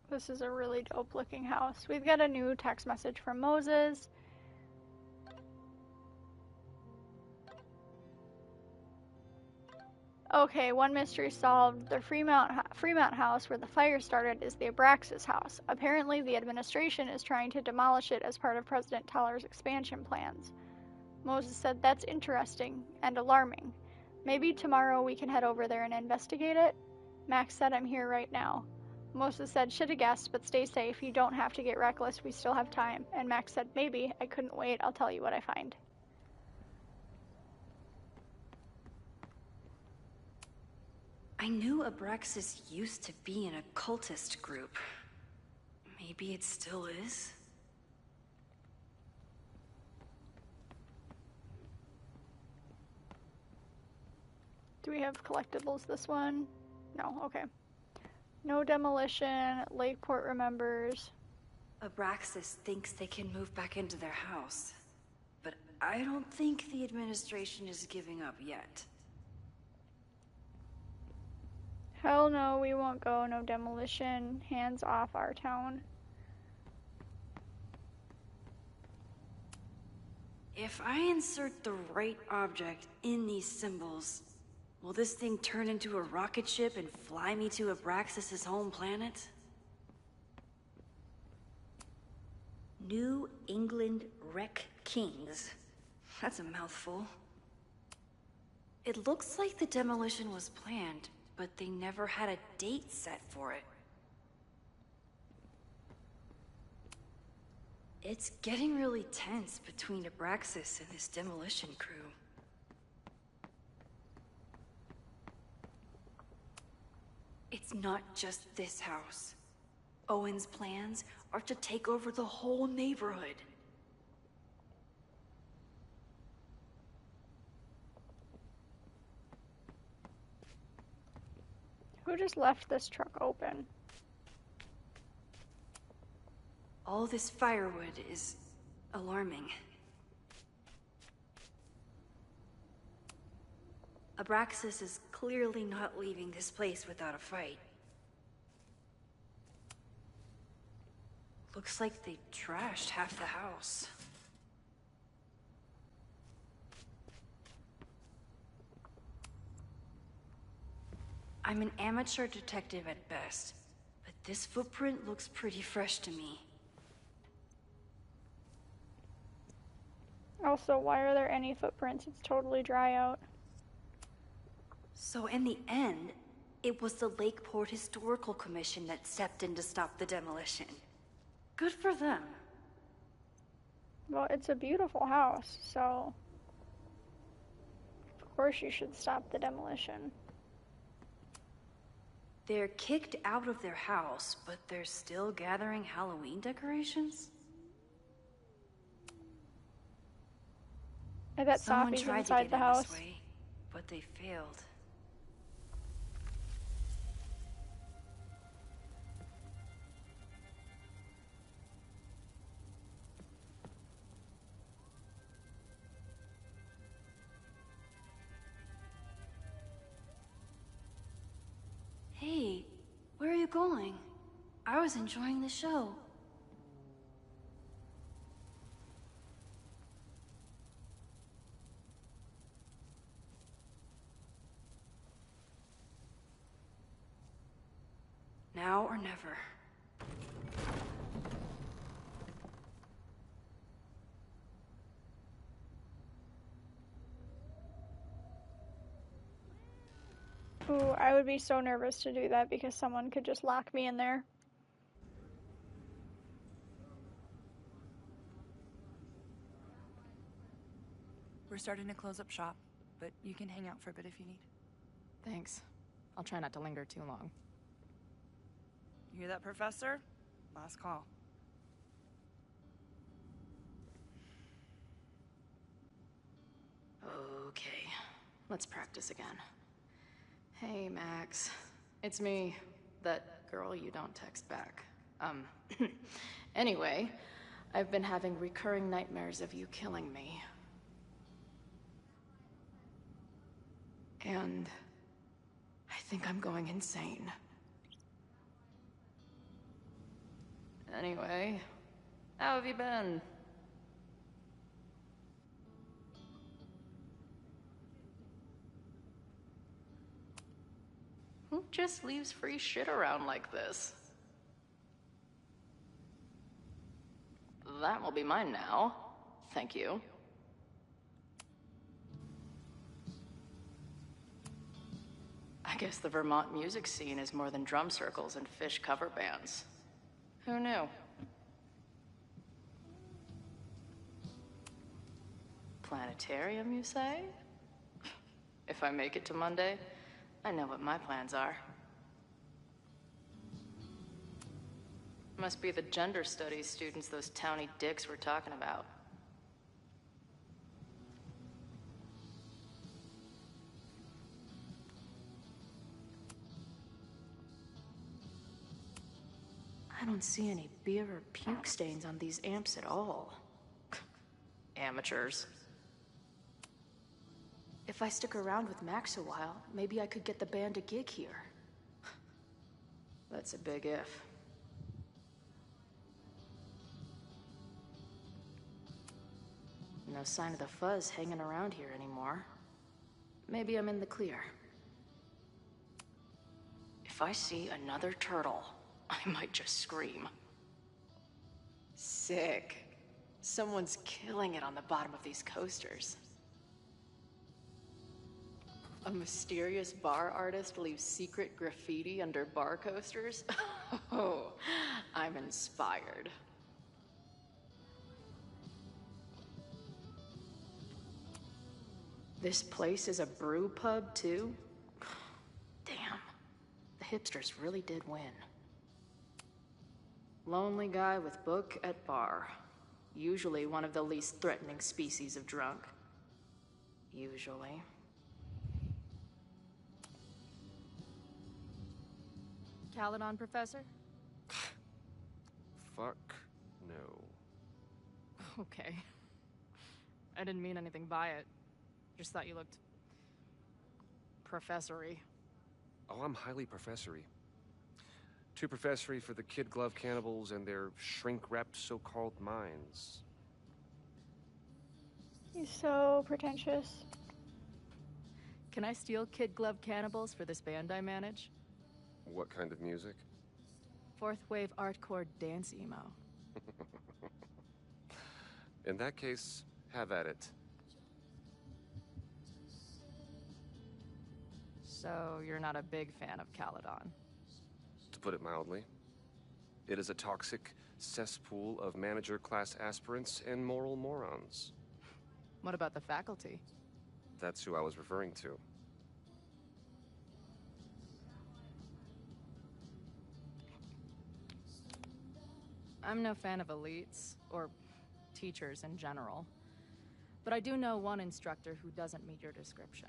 This is a really dope looking house. We've got a new text message from Moses. Okay, one mystery solved. The Fremont house where the fire started is the Abraxas house. Apparently, the administration is trying to demolish it as part of President Teller's expansion plans. Moses said that's interesting and alarming. Maybe tomorrow we can head over there and investigate it? Max said I'm here right now. Moses said should have guessed, but stay safe. You don't have to get reckless. We still have time. And Max said maybe. I couldn't wait. I'll tell you what I find. I knew Abraxas used to be an occultist group. Maybe it still is? Do we have collectibles this one? No, okay. No demolition. Lakeport remembers. Abraxas thinks they can move back into their house. But I don't think the administration is giving up yet. Hell no, we won't go. No demolition. Hands off our town. If I insert the right object in these symbols, will this thing turn into a rocket ship and fly me to Abraxas' home planet? New England Wreck Kings. That's a mouthful. It looks like the demolition was planned, but they never had a date set for it. It's getting really tense between Abraxas and this demolition crew. It's not just this house. Owen's plans are to take over the whole neighborhood. Who just left this truck open? All this firewood is alarming. Abraxas is clearly not leaving this place without a fight. Looks like they trashed half the house. I'm an amateur detective at best, but this footprint looks pretty fresh to me. Also, why are there any footprints? It's totally dry out. So in the end, it was the Lakeport Historical Commission that stepped in to stop the demolition. Good for them. Well, it's a beautiful house, so of course you should stop the demolition. They're kicked out of their house, but they're still gathering Halloween decorations? I bet Someone Sophie's tried inside to the get in house. this way, but they failed. going? I was enjoying the show. Now or never. Ooh, I would be so nervous to do that because someone could just lock me in there. We're starting to close up shop, but you can hang out for a bit if you need. Thanks. I'll try not to linger too long. You hear that, Professor? Last call. Okay, let's practice again. Hey, Max. It's me. That girl you don't text back. Anyway, I've been having recurring nightmares of you killing me. And I think I'm going insane. Anyway, how have you been? Who just leaves free shit around like this? That will be mine now. Thank you. I guess the Vermont music scene is more than drum circles and fish cover bands. Who knew? Planetarium, you say? If I make it to Monday, I know what my plans are. Must be the gender studies students those towny dicks were talking about. I don't see any beer or puke stains on these amps at all. Amateurs. If I stick around with Max a while, maybe I could get the band a gig here. That's a big if. No sign of the fuzz hanging around here anymore. Maybe I'm in the clear. If I see another turtle, I might just scream. Sick. Someone's killing it on the bottom of these coasters. A mysterious bar artist leaves secret graffiti under bar coasters? Oh, I'm inspired. This place is a brew pub, too? Damn. The hipsters really did win. Lonely guy with book at bar. Usually one of the least threatening species of drunk. Usually. Caledon, Professor? Fuck no. Okay. I didn't mean anything by it. Just thought you looked... professory. Oh, I'm highly professory. Too professory for the kid glove cannibals and their shrink-wrapped so-called minds. He's so pretentious. Can I steal kid glove cannibals for this band I manage? What kind of music? Fourth wave artcore dance emo. In that case, have at it. So you're not a big fan of Caledon? To put it mildly. It is a toxic cesspool of manager-class aspirants and moral morons. What about the faculty? That's who I was referring to. I'm no fan of elites, or teachers in general. But I do know one instructor who doesn't meet your description.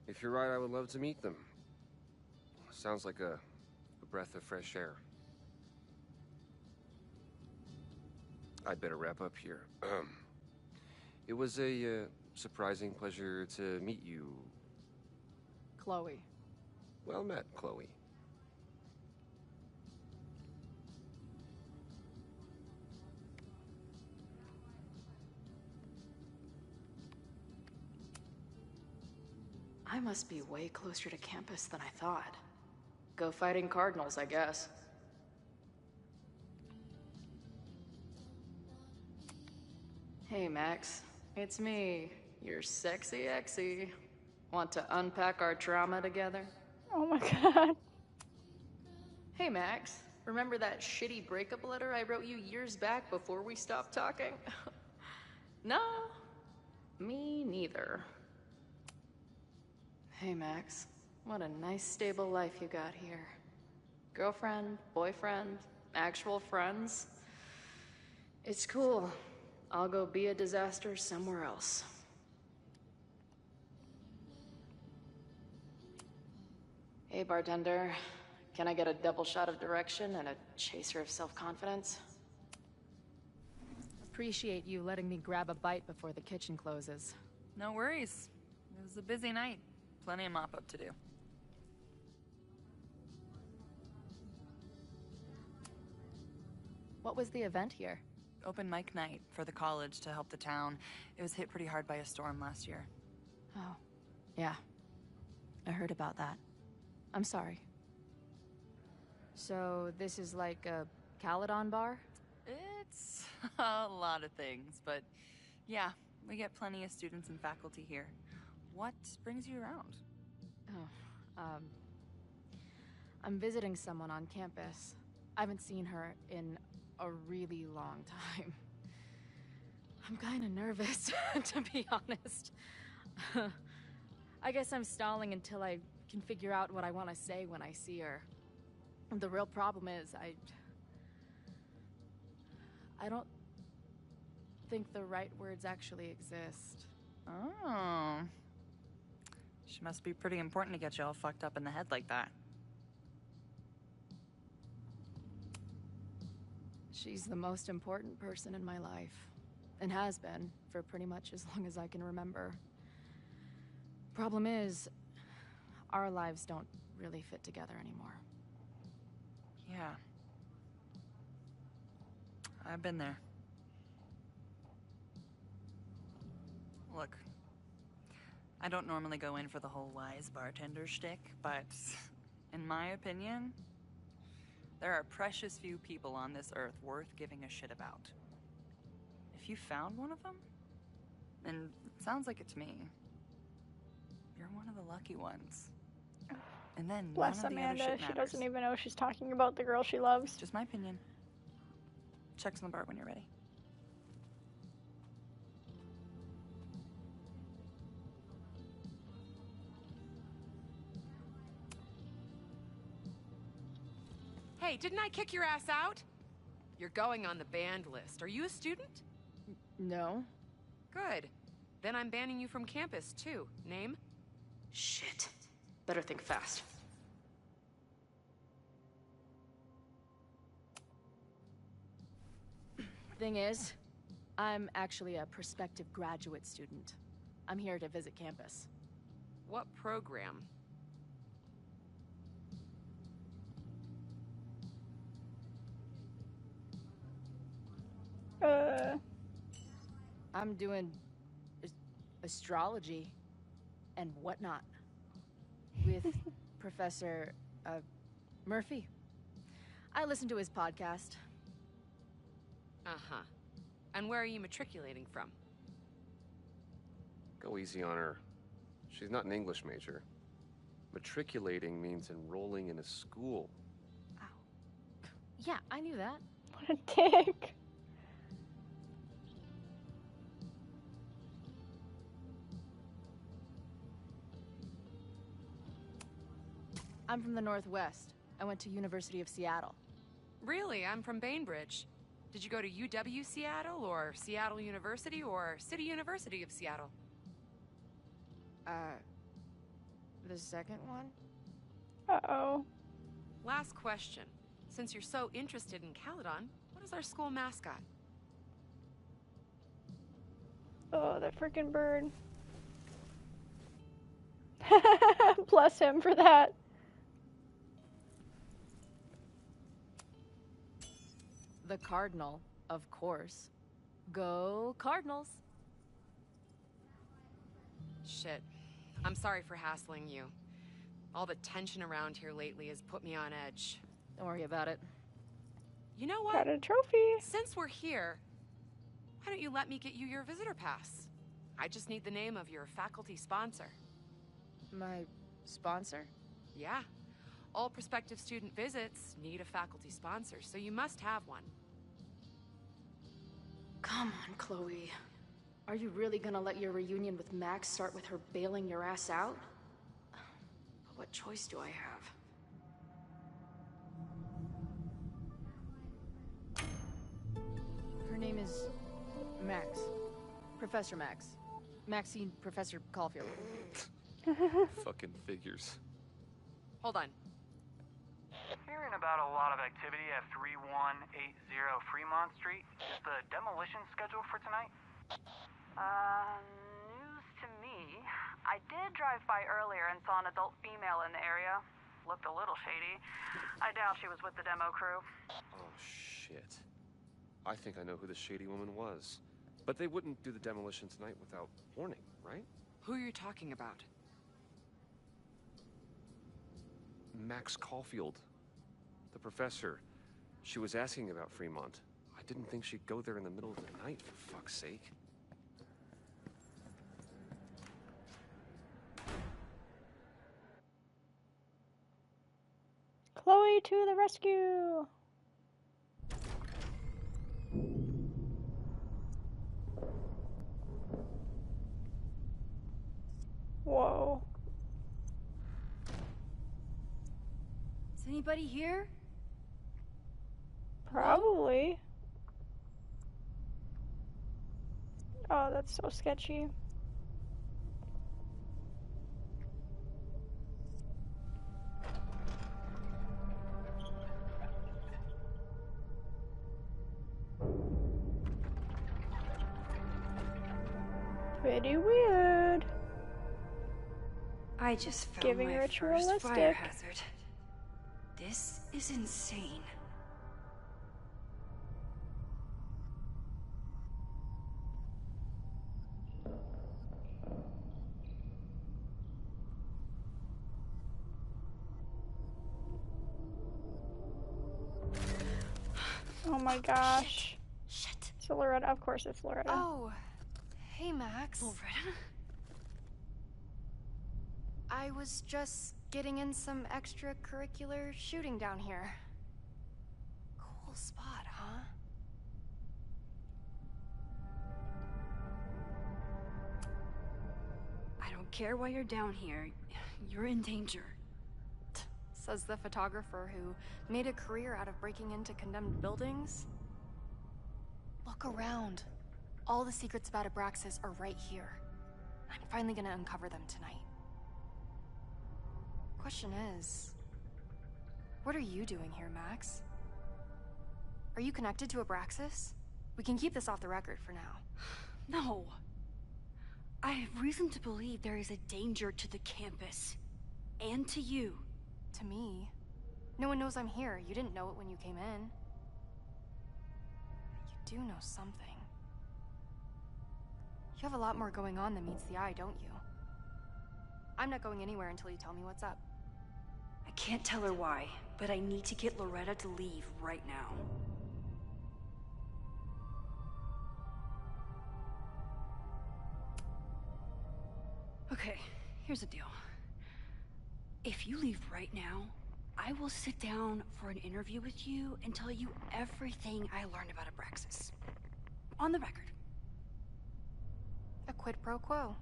If you're right, I would love to meet them. Sounds like a breath of fresh air. I'd better wrap up here. It was a surprising pleasure to meet you. Chloe. Well met, Chloe. I must be way closer to campus than I thought. Go fighting Cardinals, I guess. Hey, Max. It's me, your sexy exy. Want to unpack our trauma together? Oh my god. Hey, Max. Remember that shitty breakup letter I wrote you years back before we stopped talking? No, me neither. Hey, Max. What a nice, stable life you got here. Girlfriend, boyfriend, actual friends. It's cool. I'll go be a disaster somewhere else. Hey, bartender. Can I get a double shot of direction and a chaser of self-confidence? Appreciate you letting me grab a bite before the kitchen closes. No worries. It was a busy night. Plenty of mop-up to do. What was the event here? Open mic night for the college to help the town. It was hit pretty hard by a storm last year. Oh, yeah. I heard about that. I'm sorry. So, this is like a Caledon bar? It's a lot of things, but yeah, we get plenty of students and faculty here. What brings you around? Oh, I'm visiting someone on campus. I haven't seen her in a really long time. I'm kind of nervous, to be honest. I guess I'm stalling until I can figure out what I want to say when I see her. The real problem is, I don't think the right words actually exist. Oh. She must be pretty important to get you all fucked up in the head like that. She's the most important person in my life, and has been for pretty much as long as I can remember. Problem is, our lives don't really fit together anymore. Yeah. I've been there. Look, I don't normally go in for the whole wise bartender shtick, but in my opinion, there are precious few people on this earth worth giving a shit about. If you found one of them, and it sounds like it to me, you're one of the lucky ones. And then Bless none of the other Amanda. shit She matters. doesn't even know she's talking about the girl she loves. Just my opinion. Check's on the bar when you're ready. Hey, didn't I kick your ass out? You're going on the banned list. Are you a student? No. Good. Then I'm banning you from campus, too. Name? Shit. Better think fast. Thing is, I'm actually a prospective graduate student. I'm here to visit campus. What program? I'm doing astrology and whatnot with Professor Murphy. I listen to his podcast. Uh-huh. And where are you matriculating from? Go easy on her. She's not an English major. Matriculating means enrolling in a school. Yeah, I knew that. What a dick. I'm from the Northwest. I went to University of Seattle. Really? I'm from Bainbridge. Did you go to UW Seattle, or Seattle University, or City University of Seattle? The second one? Uh-oh. Last question. Since you're so interested in Caledon, what is our school mascot? Oh, that freaking bird. Bless him for that. The Cardinal, of course. Go Cardinals. Shit. I'm sorry for hassling you. All the tension around here lately has put me on edge. Don't worry about it. You know what? Got a trophy. Since we're here, why don't you let me get you your visitor pass? I just need the name of your faculty sponsor. My sponsor? Yeah. All prospective student visits need a faculty sponsor, so you must have one. Come on, Chloe. Are you really gonna let your reunion with Max start with her bailing your ass out? What choice do I have? Her name is Max. Professor Max. Maxine Professor Caulfield. Fucking figures. Hold on. Hearing about a lot of activity at 3180 Fremont Street. Is the demolition scheduled for tonight? News to me. I did drive by earlier and saw an adult female in the area. Looked a little shady. I doubt she was with the demo crew. Oh, shit. I think I know who the shady woman was. But they wouldn't do the demolition tonight without warning, right? Who are you talking about? Max Caulfield. The professor. She was asking about Fremont. I didn't think she'd go there in the middle of the night, for fuck's sake. Chloe to the rescue! Whoa. Is anybody here? Probably. Oh, that's so sketchy. Pretty weird. I just found Giving my first fire ritualistic. hazard. This is insane. Oh my gosh. Shit. It's Loretta. Of course it's Loretta. Oh, hey Max. Loretta? I was just getting in some extracurricular shooting down here. Cool spot, huh? I don't care why you're down here. You're in danger. Says the photographer who made a career out of breaking into condemned buildings. Look around. All the secrets about Abraxas are right here. I'm finally gonna uncover them tonight. Question is, what are you doing here, Max? Are you connected to Abraxas? We can keep this off the record for now. No. I have reason to believe there is a danger to the campus. And to you. To me? No one knows I'm here. You didn't know it when you came in. You do know something. You have a lot more going on than meets the eye, don't you? I'm not going anywhere until you tell me what's up. I can't tell her why, but I need to get Loretta to leave right now. Okay, here's the deal. If you leave right now, I will sit down for an interview with you and tell you everything I learned about Abraxas. On the record. A quid pro quo.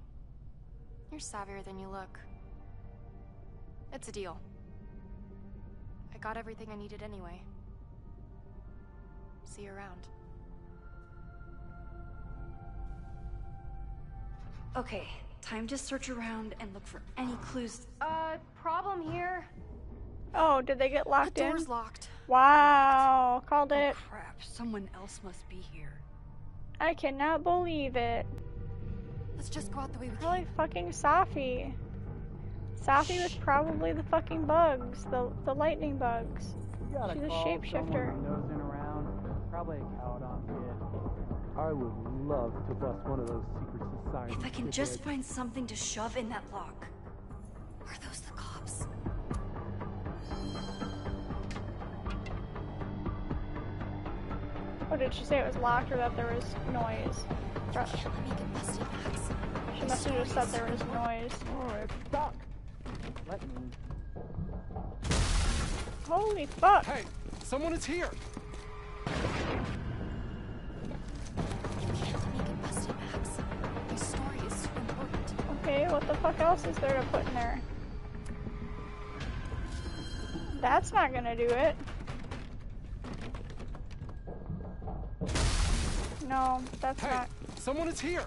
You're savvier than you look. It's a deal. I got everything I needed anyway. See you around. Okay, time to search around and look for any clues. Problem here. Oh, did they get locked The in? door's locked. Wow, called it. Oh crap, someone else must be here. I cannot believe it. Let's just go out the way we Probably came. fucking Safi. Safi was probably the fucking bugs, the lightning bugs. She's a shapeshifter. Nosing around. Probably a Caledon kid. I would love to bust one of those secret society. If I can shitheads. just find something to shove in that lock. Are those the cops? Oh, did she say it was locked or that there was noise? She must have just said there was noise. Oh, it's stuck. Let me. Holy fuck! Hey, someone is here! Okay, what the fuck else is there to put in there? That's not gonna do it. No, that's hey, not. Someone is here!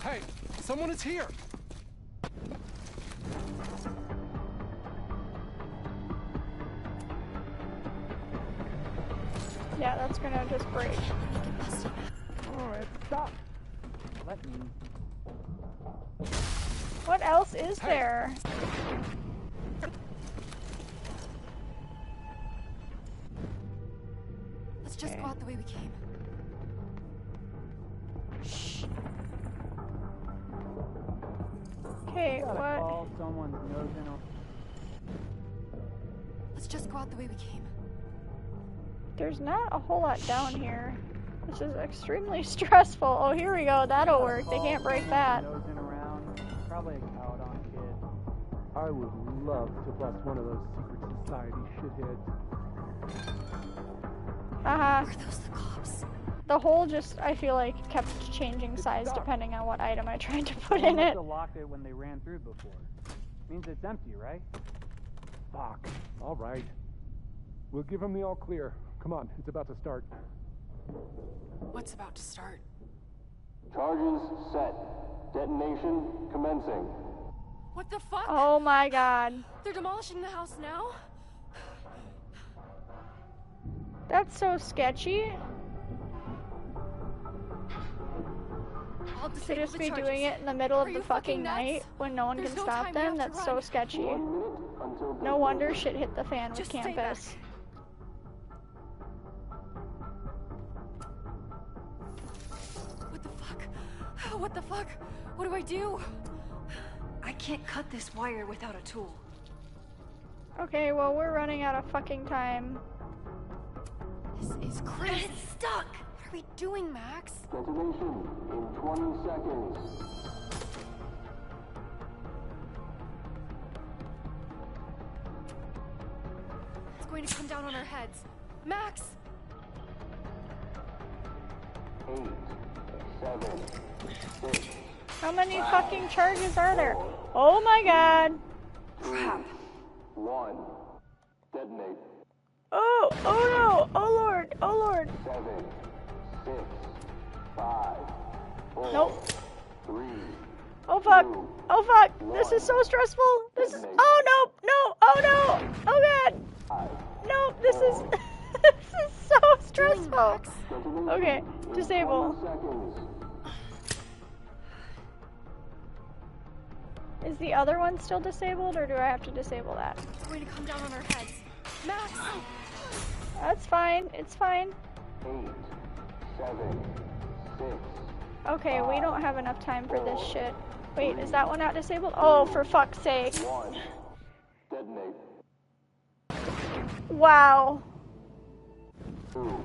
Hey, someone is here! Yeah, that's gonna just break. Oh, it's stuck. Let me. What else is there? Let's just go out the way we came. Shh. Okay, Gotta what? call someone's nose in a... Let's just go out the way we came. There's not a whole lot down here. This is extremely stressful. Oh, here we go. That'll work. They can't break that. Nosing around. Probably a Caledon kid. I would love to bust one of those secret society shitheads. Uh-huh. Are those the cops? The hole just, I feel like, kept changing size depending on what item I tried to put in it. They locked it when they ran through before. Means it's empty, right? Fuck. All right. We'll give him the all clear. Come on, it's about to start. What's about to start? Charges set. Detonation commencing. What the fuck? Oh my god. They're demolishing the house now? That's so sketchy. I'll To disable just the be charges. doing it in the middle of Are the you fucking nuts? night when no one There's can no stop time, we them, have to that's so run. sketchy. No wonder shit hit the fan with Just stay campus. back. What the fuck? What the fuck? What do I do? I can't cut this wire without a tool. Okay, well, we're running out of fucking time. This is crazy. It's stuck! What are we doing, Max? Detonation in 20 seconds. It's going to come down on our heads. Max! 8, 7, 6, How many fucking charges are there? Oh my god. Crap. 1. Detonate. Oh, oh no. Oh lord. Oh lord. 7, 6, 5, 4, Nope. 3. Oh fuck. Oh fuck. This is so stressful. This is. Oh no. No. Oh no. Oh god. No. This is. This is so stressful. Okay. Disable. Is the other one still disabled, or do I have to disable that? It's going to come down on our heads. Max! That's fine. It's fine. 8, 7, 6. Okay, we don't have enough time for this shit. Wait, is that one not disabled? Oh, for fuck's sake. 1. Detonate. Wow. 2.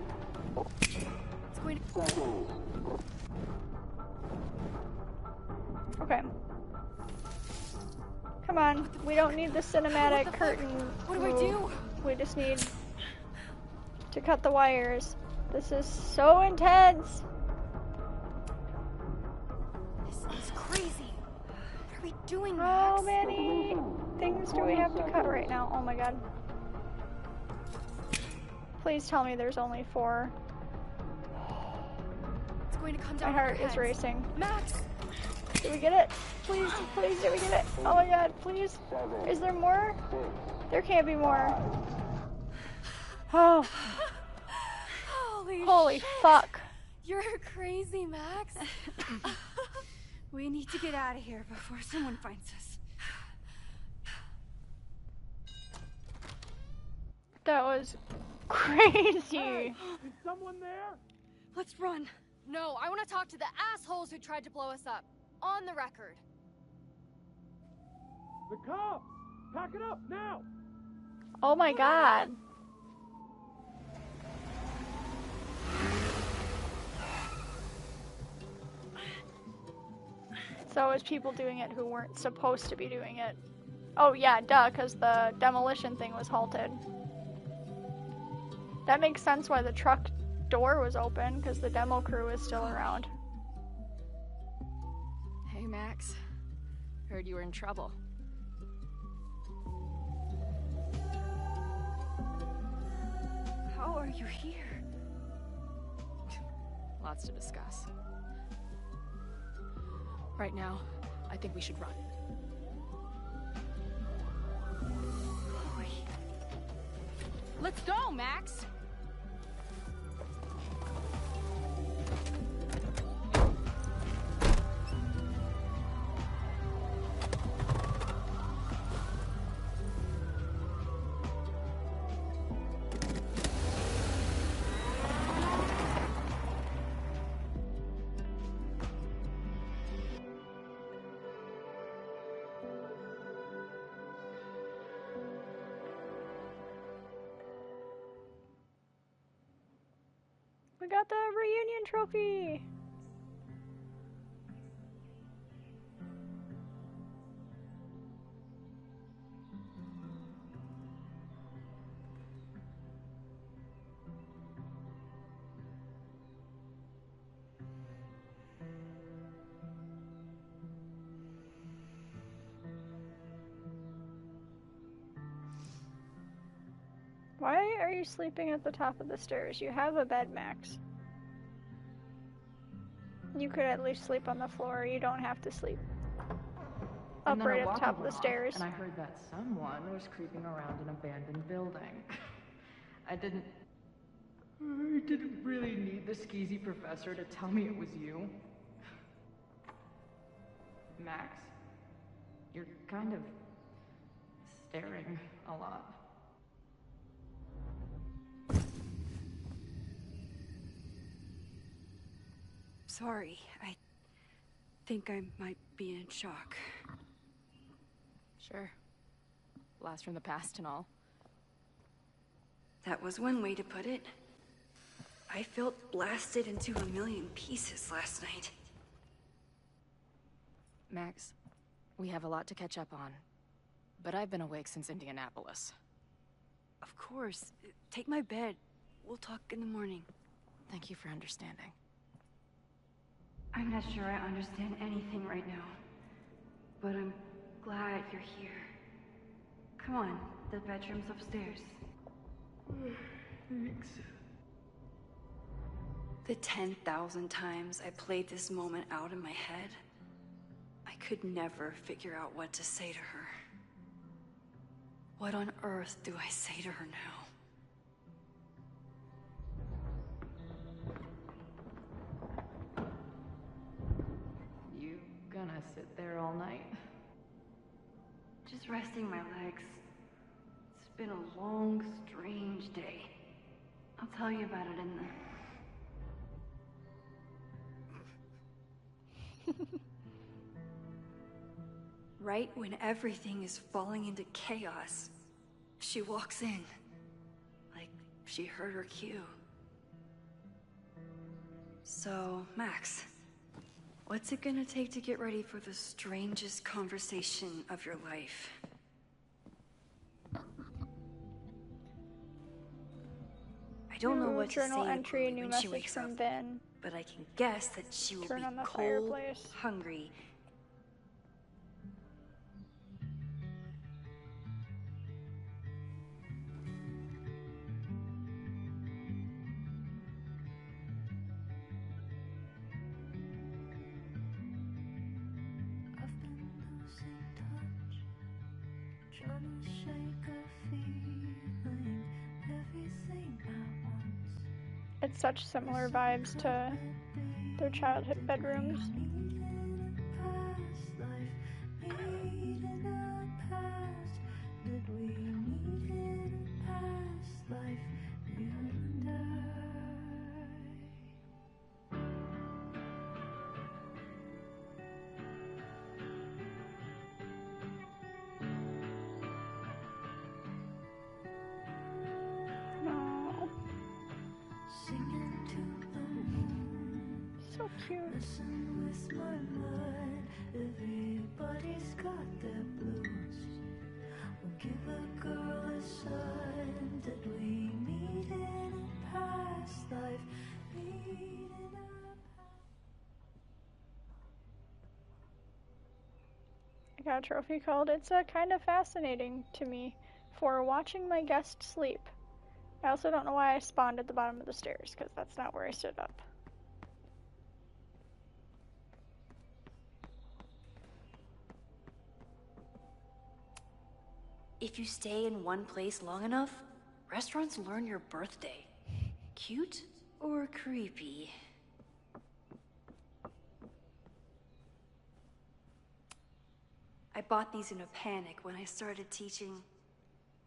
It's going to... Seconds. Okay. Come on, we don't need the cinematic curtain. What do I do? We just need to cut the wires. This is so intense. This is crazy. What are we doing, How Max? many things do we have to cut right now? Oh my god. Please tell me there's only 4. It's going to come My down on heart our is heads. racing. Max! Did we get it? Please, please, did we get it? Oh my god, please. Is there more? There can't be more. Oh. Holy shit. fuck. You're crazy, Max. We need to get out of here before someone finds us. That was crazy. Is someone there? Let's run. No, I want to talk to the assholes who tried to blow us up. On the record. The cops! Pack it up, now! Oh my god. So is people doing it who weren't supposed to be doing it? Oh yeah, duh, because the demolition thing was halted. That makes sense why the truck door was open, because the demo crew is still around. Hey, Max. Heard you were in trouble. How are you here? Lots to discuss. Right now, I think we should run. Chloe. Let's go, Max! We got the reunion trophy! Why are you sleeping at the top of the stairs? You have a bed, Max. You could at least sleep on the floor. You don't have to sleep upright at the top of the stairs. And I heard that someone was creeping around an abandoned building. I didn't really need the skeezy professor to tell me it was you. Max, you're kind of staring a lot. Sorry, I think I might be in shock. Sure. Blast from the past and all. That was one way to put it. I felt blasted into a million pieces last night. Max, we have a lot to catch up on. But I've been awake since Indianapolis. Of course. Take my bed. We'll talk in the morning. Thank you for understanding. I'm not sure I understand anything right now. But I'm glad you're here. Come on, the bedroom's upstairs. Thanks. The 10,000 times I played this moment out in my head, I could never figure out what to say to her. What on earth do I say to her now? You gonna sit there all night? Just resting my legs. It's been a long, strange day. I'll tell you about it in the... Right when everything is falling into chaos, she walks in. Like she heard her cue. So, Max, what's it gonna take to get ready for the strangest conversation of your life? I don't know what to say Journal to entry, Chloe new when she message wakes from up, Ben. but I can guess that she will Turn be on the cold, fireplace. hungry, It's such similar vibes to their childhood bedrooms. so cute. Listen with my mind. Everybody's got their blues. We'll give a girl a sign that we meet in a past life. Meet in a I got a trophy called It's Kind of Fascinating to Me for watching my guest sleep. I also don't know why I spawned at the bottom of the stairs, because that's not where I stood up. If you stay in one place long enough, restaurants learn your birthday. Cute or creepy? I bought these in a panic when I started teaching.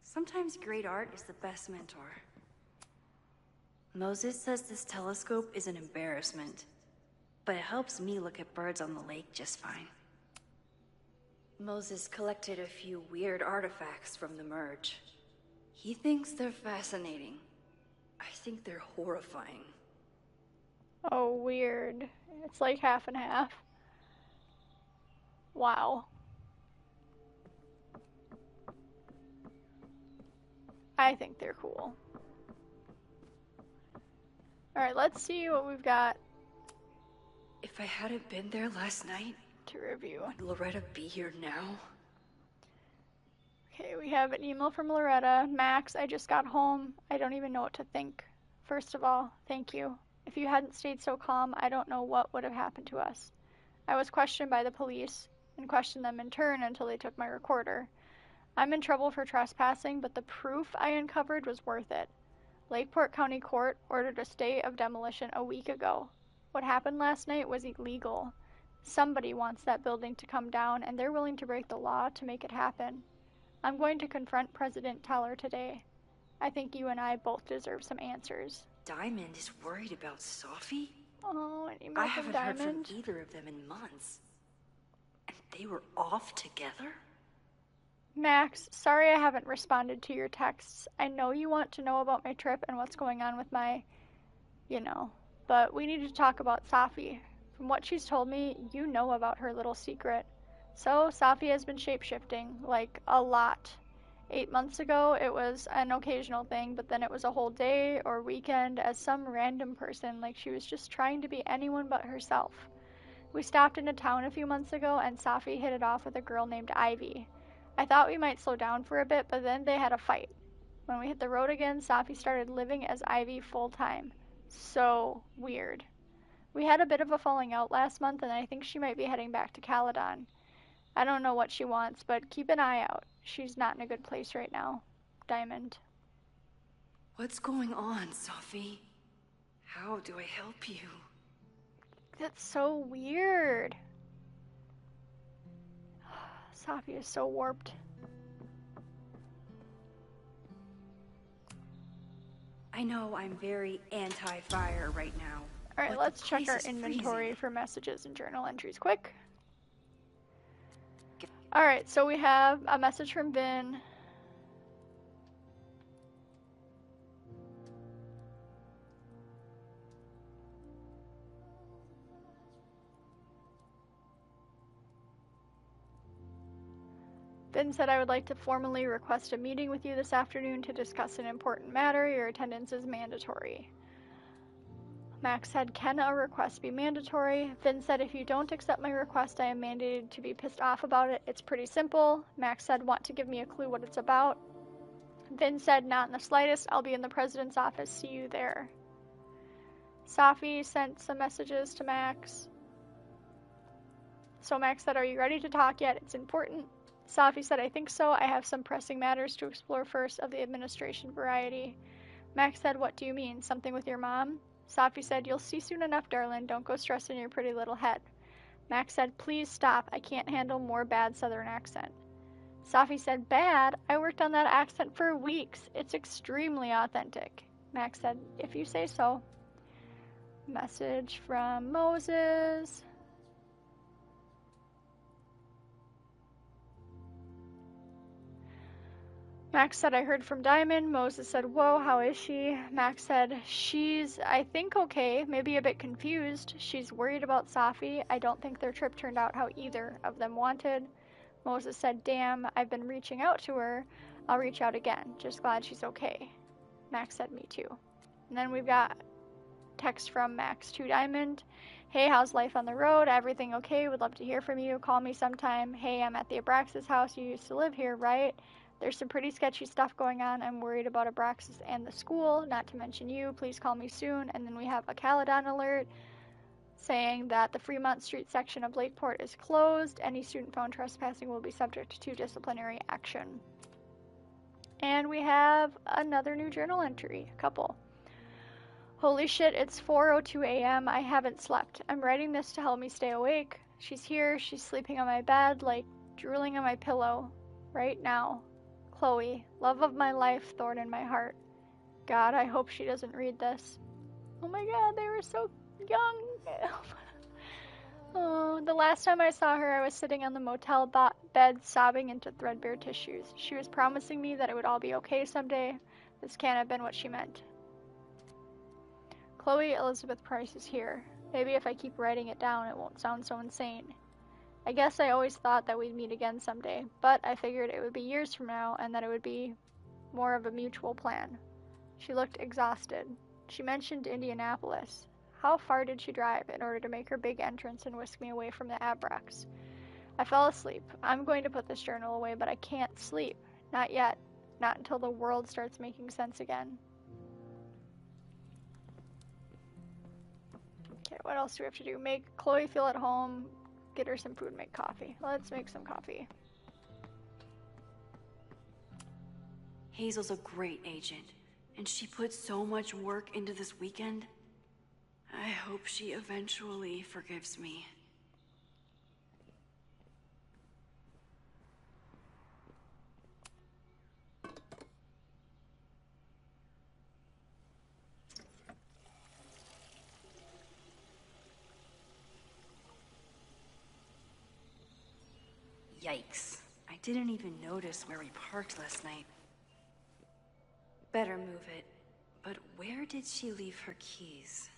Sometimes great art is the best mentor. Moses says this telescope is an embarrassment, but it helps me look at birds on the lake just fine. Moses collected a few weird artifacts from the merge. He thinks they're fascinating. I think they're horrifying. Oh, weird. It's like half and half. Wow. I think they're cool. Alright, let's see what we've got. If I hadn't been there last night, to review, would Loretta be here now? Okay, we have an email from Loretta. Max, I just got home. I don't even know what to think. First of all, thank you. If you hadn't stayed so calm, I don't know what would have happened to us. I was questioned by the police, and questioned them in turn until they took my recorder. I'm in trouble for trespassing, but the proof I uncovered was worth it. Lakeport County Court ordered a stay of demolition a week ago. What happened last night was illegal. Somebody wants that building to come down, and they're willing to break the law to make it happen. I'm going to confront President Teller today. I think you and I both deserve some answers. Diamond is worried about Sophie? Oh, an email I from haven't heard Diamond. from either of them in months. And they were off together? Max, sorry I haven't responded to your texts. I know you want to know about my trip and what's going on with my, but we need to talk about Safi. From what she's told me, you know about her little secret. So, Safi has been shapeshifting, like, a lot. 8 months ago, it was an occasional thing, but then it was a whole day or weekend as some random person, like she was just trying to be anyone but herself. We stopped in a town a few months ago, and Safi hit it off with a girl named Ivy. I thought we might slow down for a bit, but then they had a fight. When we hit the road again, Safi started living as Ivy full-time. So weird. We had a bit of a falling out last month, and I think she might be heading back to Caledon. I don't know what she wants, but keep an eye out. She's not in a good place right now. Diamond. What's going on, Sophie? How do I help you? That's so weird. Safi is so warped. I know I'm very anti-fire right now. Alright, let's check our inventory for messages and journal entries quick. Alright, so we have a message from Vin. Vin said, I would like to formally request a meeting with you this afternoon to discuss an important matter. Your attendance is mandatory. Max said, can a request be mandatory? Vin said, if you don't accept my request, I am mandated to be pissed off about it. It's pretty simple. Max said, want to give me a clue what it's about? Vin said, not in the slightest. I'll be in the president's office. See you there. Safi sent some messages to Max. So Max said, are you ready to talk yet? It's important. Safi said, I think so. I have some pressing matters to explore first of the administration variety. Max said, what do you mean? Something with your mom? Safi said, you'll see soon enough, darling. Don't go stressing your pretty little head. Max said, please stop. I can't handle more bad southern accent. Safi said, bad? I worked on that accent for weeks. It's extremely authentic. Max said, if you say so. Message from Moses. Max said, I heard from Diamond. Moses said, whoa, how is she? Max said, she's, I think, okay, maybe a bit confused. She's worried about Safi. I don't think their trip turned out how either of them wanted. Moses said, damn, I've been reaching out to her. I'll reach out again. Just glad she's okay. Max said, me too. And then we've got text from Max to Diamond. Hey, how's life on the road? Everything okay? Would love to hear from you. Call me sometime. Hey, I'm at the Abraxas house. You used to live here, right? There's some pretty sketchy stuff going on. I'm worried about Abraxas and the school, not to mention you. Please call me soon. And then we have a Caledon alert saying that the Fremont Street section of Lakeport is closed. Any student found trespassing will be subject to disciplinary action. And we have another new journal entry, a couple. Holy shit, it's 4:02 a.m. I haven't slept. I'm writing this to help me stay awake. She's here, she's sleeping on my bed, like drooling on my pillow. Right now. Chloe, love of my life, thorn in my heart. God, I hope she doesn't read this. Oh my god, they were so young. Oh, the last time I saw her, I was sitting on the motel bed sobbing into threadbare tissues. She was promising me that it would all be okay someday. This can't have been what she meant. Chloe Elizabeth Price is here. Maybe if I keep writing it down, it won't sound so insane. I guess I always thought that we'd meet again someday, but I figured it would be years from now and that it would be more of a mutual plan. She looked exhausted. She mentioned Indianapolis. How far did she drive in order to make her big entrance and whisk me away from the Abrax? I fell asleep. I'm going to put this journal away, but I can't sleep. Not yet. Not until the world starts making sense again. Okay, what else do we have to do? Make Chloe feel at home, get her some food, make coffee. Let's make some coffee. Hazel's a great agent, and she put so much work into this weekend. I hope she eventually forgives me. Yikes. I didn't even notice where we parked last night. Better move it. But where did she leave her keys?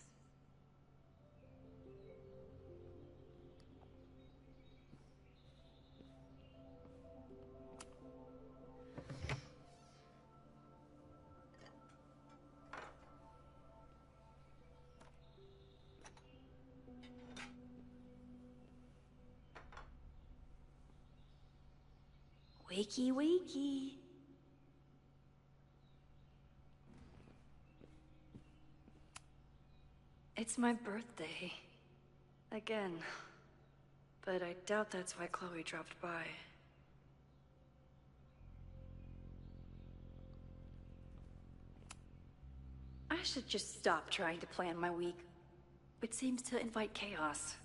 Wakey, wakey. It's my birthday. Again. But I doubt that's why Chloe dropped by. I should just stop trying to plan my week. It seems to invite chaos.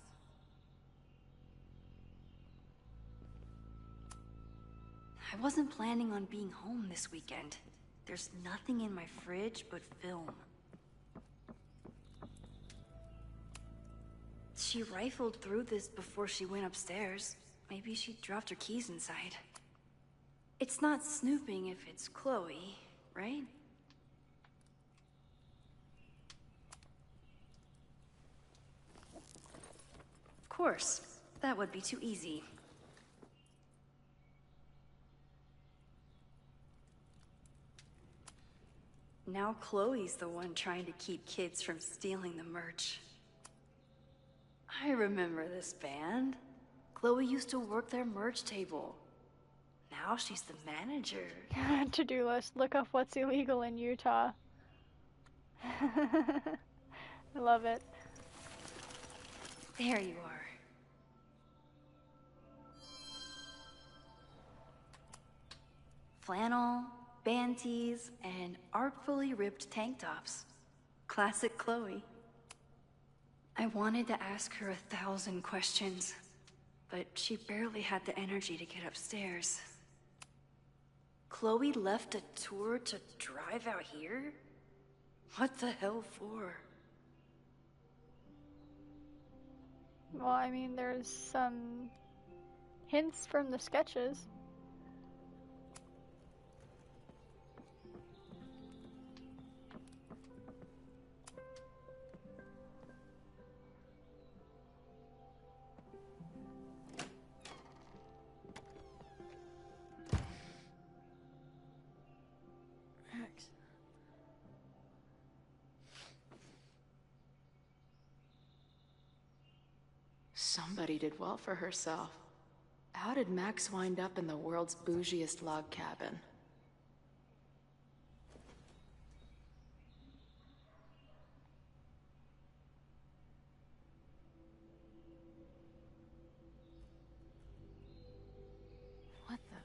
I wasn't planning on being home this weekend. There's nothing in my fridge but film. She rifled through this before she went upstairs. Maybe she dropped her keys inside. It's not snooping if it's Chloe, right? Of course. That would be too easy. Now Chloe's the one trying to keep kids from stealing the merch. I remember this band. Chloe used to work their merch table. Now she's the manager. To-do list. Look up what's illegal in Utah. I love it. There you are. Flannel, band tees, and artfully ripped tank tops. Classic Chloe. I wanted to ask her 1,000 questions, but she barely had the energy to get upstairs. Chloe left a tour to drive out here? What the hell for? Well, I mean, there's some hints from the sketches. Somebody did well for herself. How did Max wind up in the world's bougiest log cabin? What the?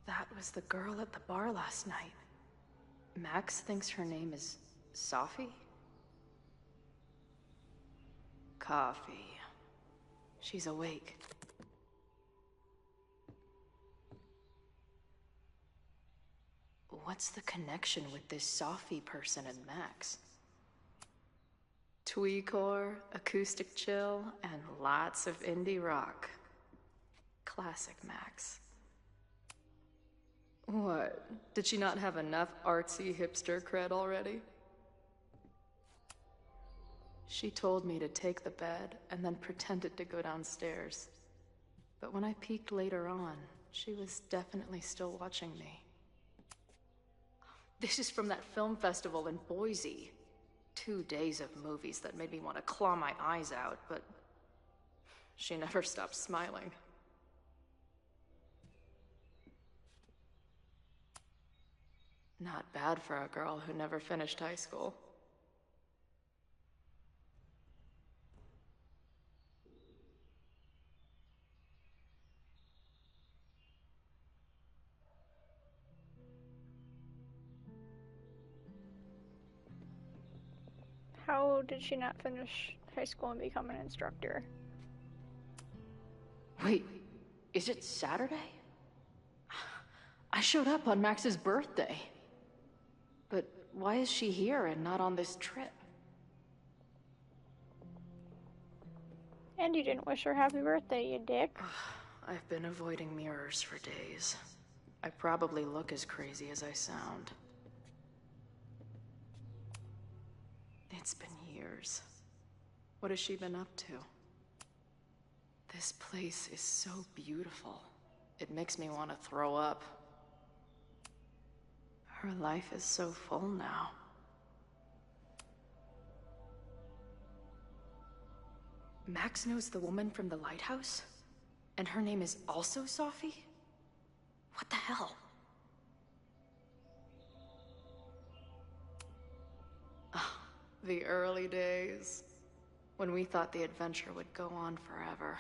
That was the girl at the bar last night. Max thinks her name is Sophie? Coffee. She's awake. What's the connection with this Sophie person and Max? Tweecore, acoustic chill, and lots of indie rock. Classic Max. What? Did she not have enough artsy hipster cred already? She told me to take the bed and then pretended to go downstairs. But when I peeked later on, she was definitely still watching me. This is from that film festival in Boise. 2 days of movies that made me want to claw my eyes out, but she never stopped smiling. Not bad for a girl who never finished high school. How did she not finish high school and become an instructor? Wait, is it Saturday? I showed up on Max's birthday. But why is she here and not on this trip? And you didn't wish her happy birthday, you dick. I've been avoiding mirrors for days. I probably look as crazy as I sound. It's been years. What has she been up to? This place is so beautiful. It makes me want to throw up. Her life is so full now. Max knows the woman from the lighthouse? And her name is also Sophie? What the hell? Ah, the early days. When we thought the adventure would go on forever.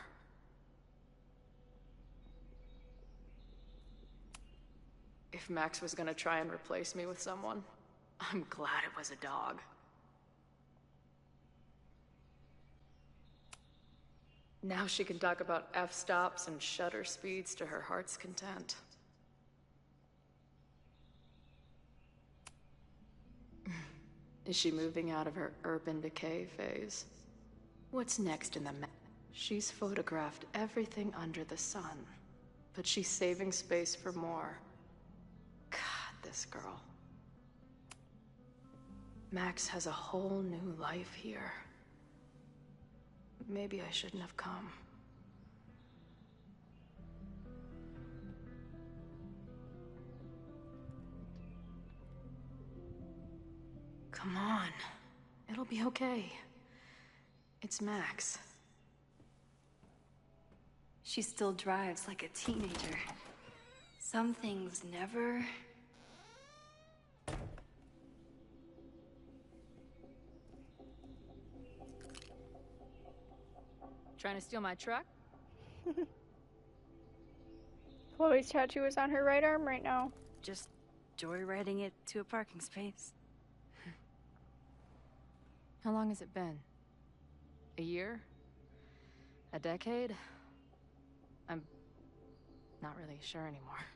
If Max was gonna try and replace me with someone, I'm glad it was a dog. Now she can talk about f-stops and shutter speeds to her heart's content. Is she moving out of her urban decay phase? What's next in the map? She's photographed everything under the sun, but she's saving space for more. God, this girl. Max has a whole new life here. Maybe I shouldn't have come. Come on. It'll be okay. It's Max. She still drives like a teenager. Some things never... Trying to steal my truck? Chloe's tattoo is on her right arm right now. Just joyriding it to a parking space. How long has it been? A year? A decade? I'm not really sure anymore.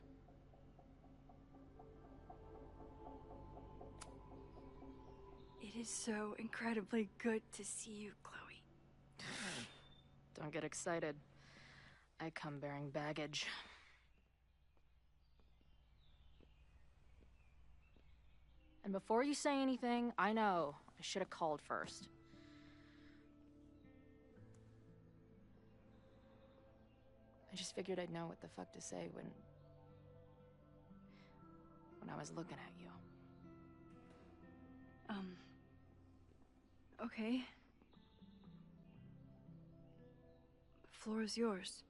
It is so incredibly good to see you, Chloe. Don't get excited. I come bearing baggage. And before you say anything, I know I should have called first. I just figured I'd know what the fuck to say when I was looking at you. Okay. The floor is yours.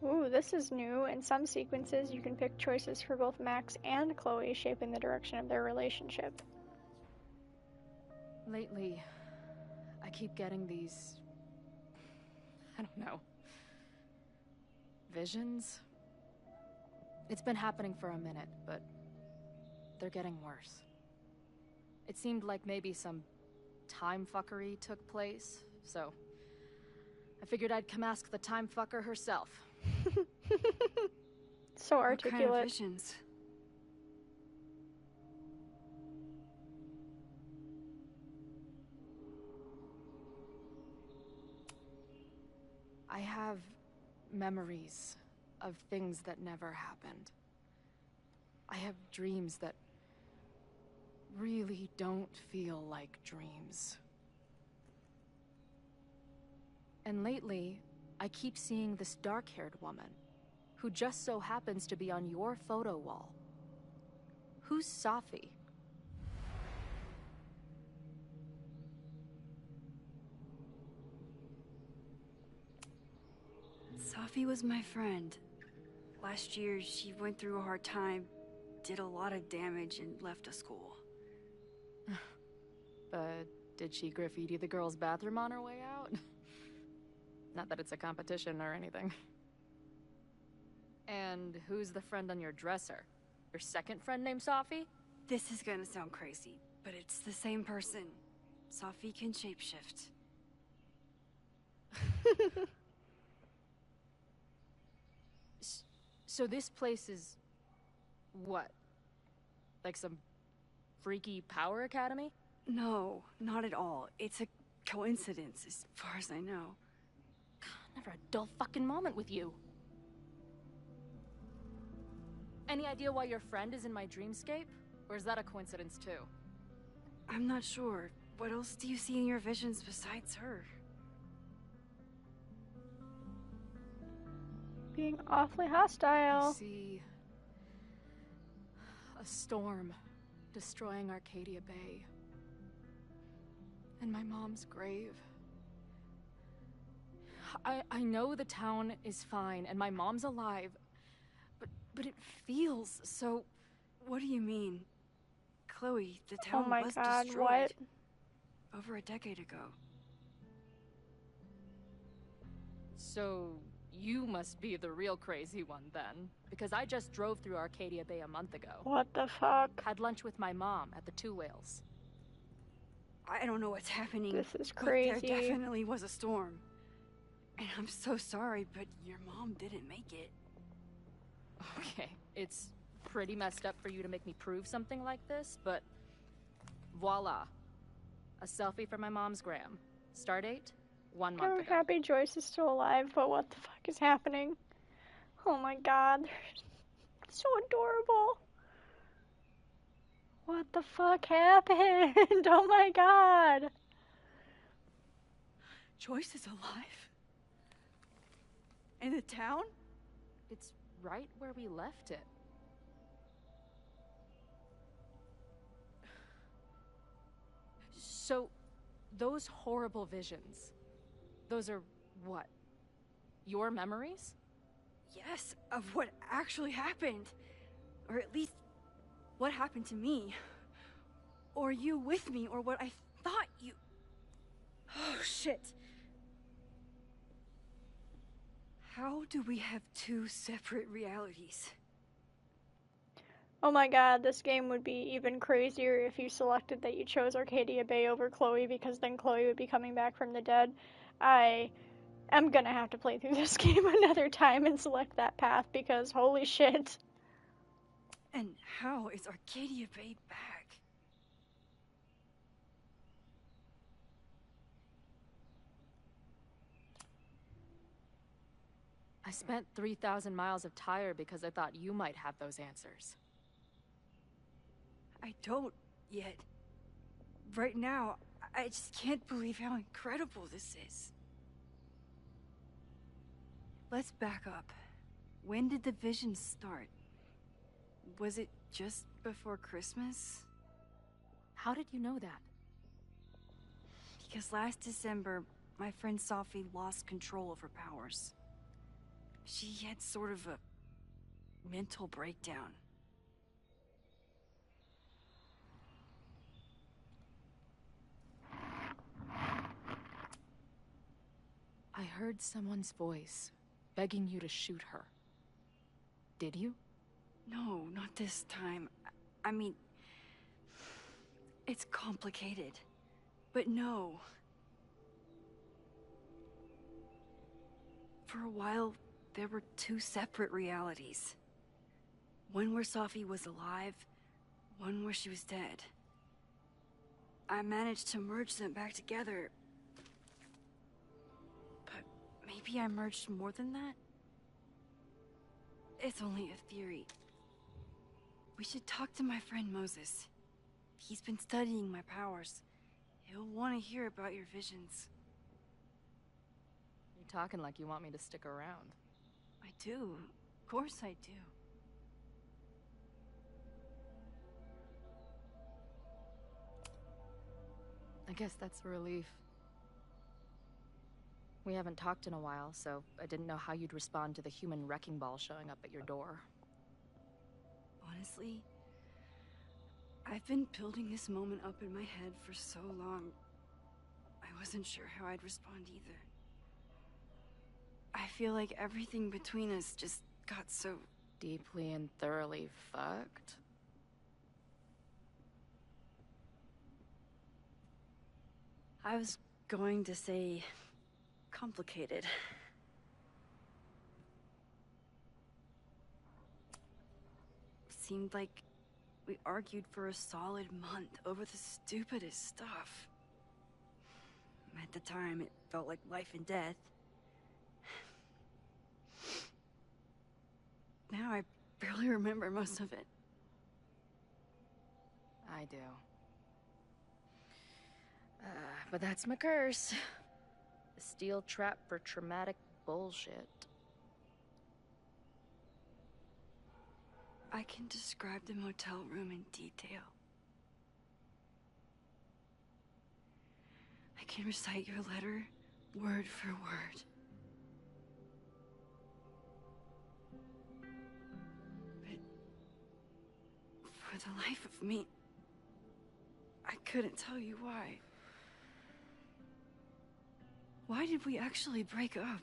Ooh, this is new. In some sequences, you can pick choices for both Max and Chloe, shaping the direction of their relationship. Lately, I keep getting these... I don't know... visions? It's been happening for a minute, but they're getting worse. It seemed like maybe some time fuckery took place, so I figured I'd come ask the time fucker herself. So articulate. What kind of visions? I have memories of things that never happened. I have dreams that really don't feel like dreams. And lately, I keep seeing this dark-haired woman who just so happens to be on your photo wall. Who's Safi? Safi was my friend. Last year, she went through a hard time, did a lot of damage, and left the school. But did she graffiti the girls' bathroom on her way out? Not that it's a competition or anything. And who's the friend on your dresser? Your second friend named Safi? This is gonna sound crazy, but it's the same person. Safi can shapeshift. So this place is... what? Like some freaky power academy? No, not at all. It's a coincidence, as far as I know. Never a dull fucking moment with you. Any idea why your friend is in my dreamscape? Or is that a coincidence too? I'm not sure. What else do you see in your visions besides her? Being awfully hostile. I see a storm destroying Arcadia Bay. And my mom's grave. I know the town is fine and my mom's alive, but it feels so... What do you mean? Chloe, the town Oh my was God, destroyed. what? Over a decade ago. So you must be the real crazy one then, because I just drove through Arcadia Bay a month ago. What the fuck? Had lunch with my mom at the Two Whales. I don't know what's happening. This is But crazy. there definitely was a storm. And I'm so sorry, but your mom didn't make it. Okay, it's pretty messed up for you to make me prove something like this, but voila. A selfie for my mom's gram. Stardate, 1 month I'm ago. happy Joyce is still alive, but what the fuck is happening? Oh my God, they're so adorable. What the fuck happened? Oh my God. Joyce is alive? In the town? It's right where we left it. So, those horrible visions, those are what? Your memories? Yes, of what actually happened. Or at least, what happened to me. Or you with me, or what I thought you... Oh, shit. How do we have two separate realities? Oh my God, this game would be even crazier if you selected that you chose Arcadia Bay over Chloe, because then Chloe would be coming back from the dead. I am gonna have to play through this game another time and select that path, because holy shit. And how is Arcadia Bay back? I spent 3,000 miles of tire because I thought you might have those answers. I don't yet. right now, I just can't believe how incredible this is. Let's back up. When did the visions start? Was it just before Christmas? How did you know that? Because last December, my friend Sophie lost control of her powers. She had sort of a mental breakdown. I heard someone's voice, begging you to shoot her. Did you? No, not this time. I mean, it's complicated. But no. For a while, there were two separate realities. One where Sophie was alive, one where she was dead. I managed to merge them back together. But maybe I merged more than that? It's only a theory. We should talk to my friend Moses. He's been studying my powers. He'll want to hear about your visions. You're talking like you want me to stick around. I do. Of course I do. I guess that's a relief. We haven't talked in a while, so I didn't know how you'd respond to the human wrecking ball showing up at your door. Honestly, I've been building this moment up in my head for so long. I wasn't sure how I'd respond either. I feel like everything between us just got so deeply and thoroughly fucked. I was going to say complicated. Seemed like we argued for a solid month over the stupidest stuff. At the time, it felt like life and death. Now I barely remember most of it. I do. But that's my curse. A steel trap for traumatic bullshit. I can describe the motel room in detail. I can recite your letter word for word. But for the life of me, I couldn't tell you why. Why did we actually break up?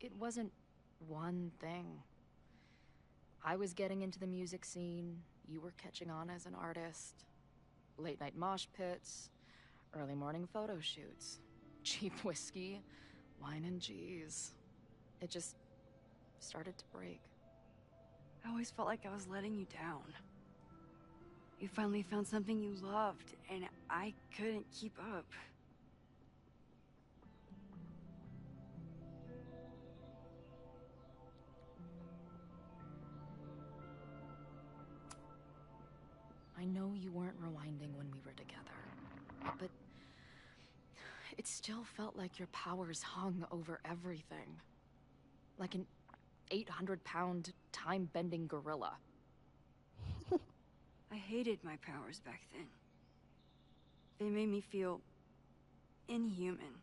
It wasn't one thing. I was getting into the music scene, you were catching on as an artist. Late night mosh pits, early morning photo shoots, cheap whiskey, wine and cheese. It just started to break. I always felt like I was letting you down. You finally found something you loved, and I couldn't keep up. I know you weren't rewinding when we were together, but it still felt like your powers hung over everything. Like an 800-pound, time-bending gorilla. I hated my powers back then. They made me feel inhuman.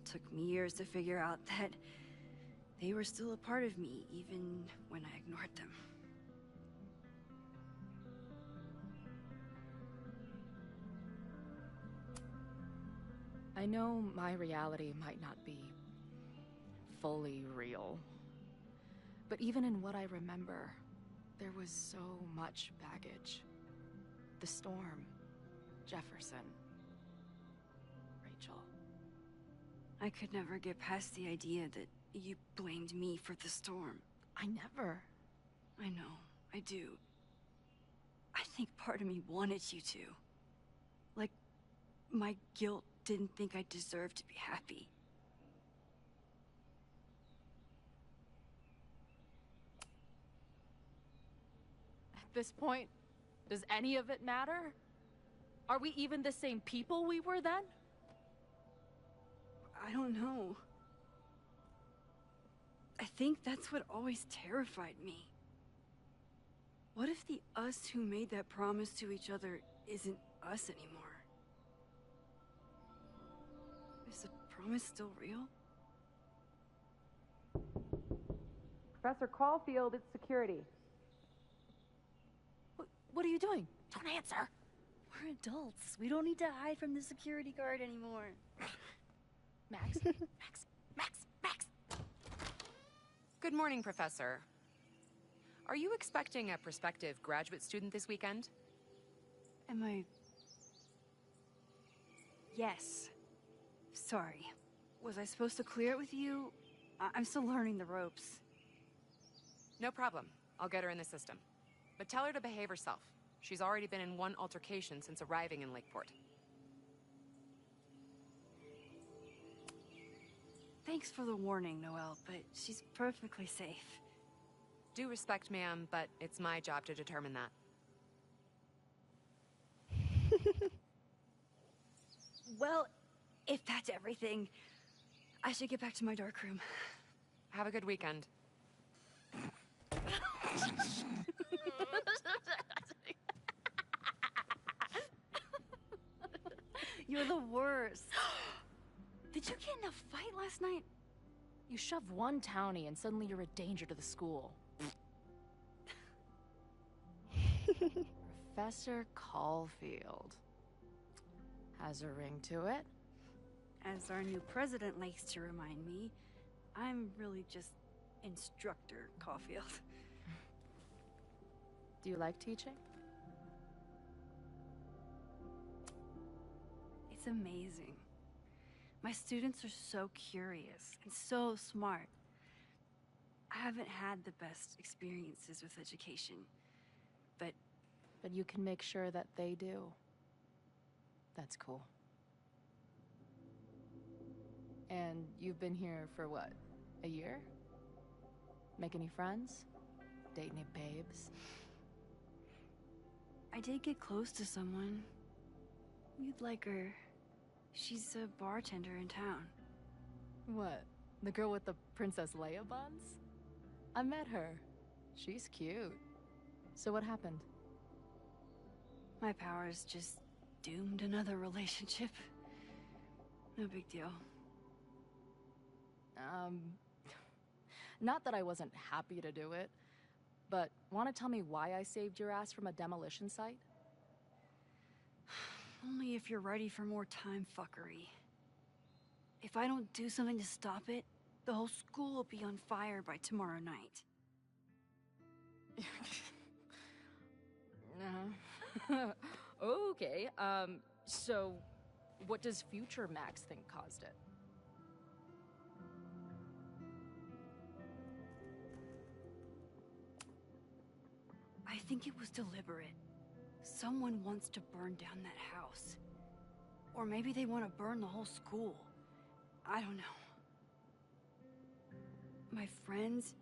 It took me years to figure out that they were still a part of me, even when I ignored them. I know my reality might not be fully real, but even in what I remember, there was so much baggage. The storm, Jefferson, Rachel. I could never get past the idea that you blamed me for the storm. I never. I know, I do. I think part of me wanted you to. my guilt didn't think I deserved to be happy. At this point, does any of it matter? Are we even the same people we were then? I don't know. I think that's what always terrified me. What if the us who made that promise to each other isn't us anymore? Is the promise still real? Professor Caulfield, it's security. What are you doing? Don't answer. We're adults. We don't need to hide from the security guard anymore. Max? Max! Good morning, Professor. Are you expecting a prospective graduate student this weekend? Am I... Yes. Sorry. Was I supposed to clear it with you? I'm still learning the ropes. No problem. I'll get her in the system. But tell her to behave herself. She's already been in one altercation since arriving in Lakeport. Thanks for the warning, Noelle, but she's perfectly safe. Due respect, ma'am, but it's my job to determine that. Well, if that's everything, I should get back to my dark room. Have a good weekend. You're the worst. Did you get in a fight last night? You shove one townie and suddenly you're a danger to the school. Professor Caulfield. Has a ring to it. As our new president likes to remind me, I'm really just Instructor Caulfield. Do you like teaching? It's amazing. My students are so curious and so smart. I haven't had the best experiences with education, but you can make sure that they do. That's cool. And you've been here for what? A year? Make any friends? Date any babes? I did get close to someone. You'd like her. She's a bartender in town. What? The girl with the Princess Leia buns? I met her. She's cute. So what happened? My powers just doomed another relationship. No big deal. Not that I wasn't happy to do it, but want to tell me why I saved your ass from a demolition site? Only if you're ready for more time fuckery. If I don't do something to stop it, the whole school will be on fire by tomorrow night. Okay, so what does future Max think caused it? I think it was deliberate. Someone wants to burn down that house. Or maybe they want to burn the whole school. I don't know. My friends,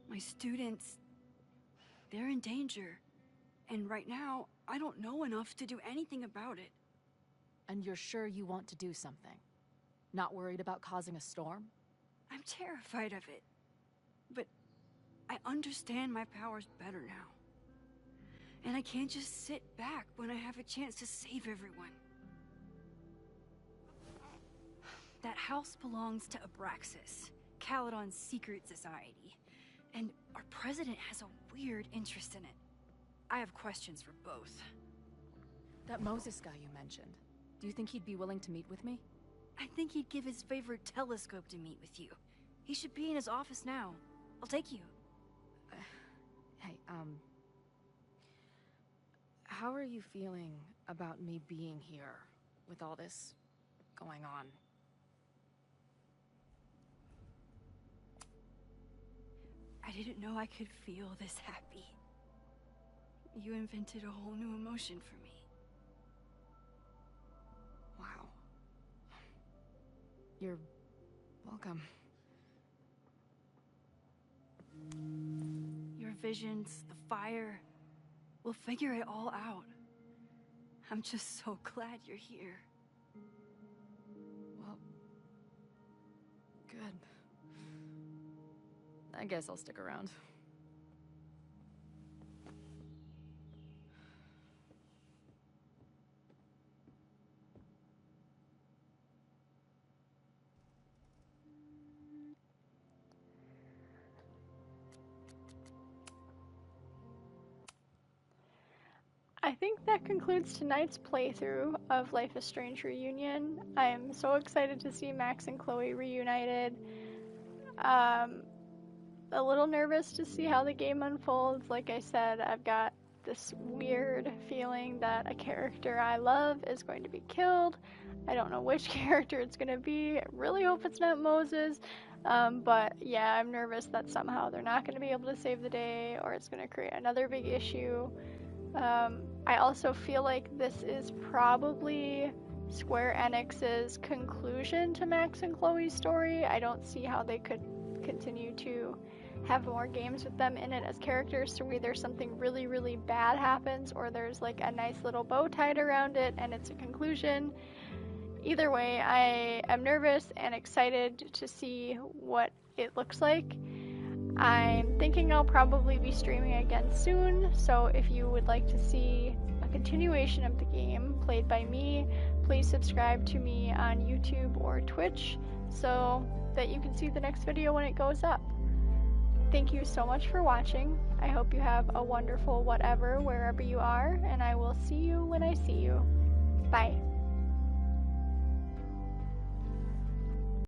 my students, they're in danger. And right now, I don't know enough to do anything about it. And you're sure you want to do something? Not worried about causing a storm? I'm terrified of it. But I understand my powers better now. And I can't just sit back when I have a chance to save everyone. That house belongs to Abraxas, Caledon's secret society. And our president has a weird interest in it. I have questions for both. That Moses guy you mentioned, do you think he'd be willing to meet with me? I think he'd give his favorite telescope to meet with you. He should be in his office now. I'll take you. Hey, how are you feeling about me being here with all this going on? I didn't know I could feel this happy. You invented a whole new emotion for me. Wow. You're welcome. Your visions, the fire, we'll figure it all out. I'm just so glad you're here. Well, good. I guess I'll stick around. I think that concludes tonight's playthrough of Life is Strange Reunion. I am so excited to see Max and Chloe reunited. A little nervous to see how the game unfolds. Like I said, I've got this weird feeling that a character I love is going to be killed. I don't know which character it's going to be. I really hope it's not Moses. But yeah, I'm nervous that somehow they're not going to be able to save the day, or it's going to create another big issue. I also feel like this is probably Square Enix's conclusion to Max and Chloe's story. I don't see how they could continue to have more games with them in it as characters, so either something really, really bad happens, or there's like a nice little bow tied around it and it's a conclusion. Either way, I am nervous and excited to see what it looks like. I'm thinking I'll probably be streaming again soon, so if you would like to see a continuation of the game played by me, please subscribe to me on YouTube or Twitch so that you can see the next video when it goes up. Thank you so much for watching. I hope you have a wonderful whatever wherever you are, and I will see you when I see you. Bye.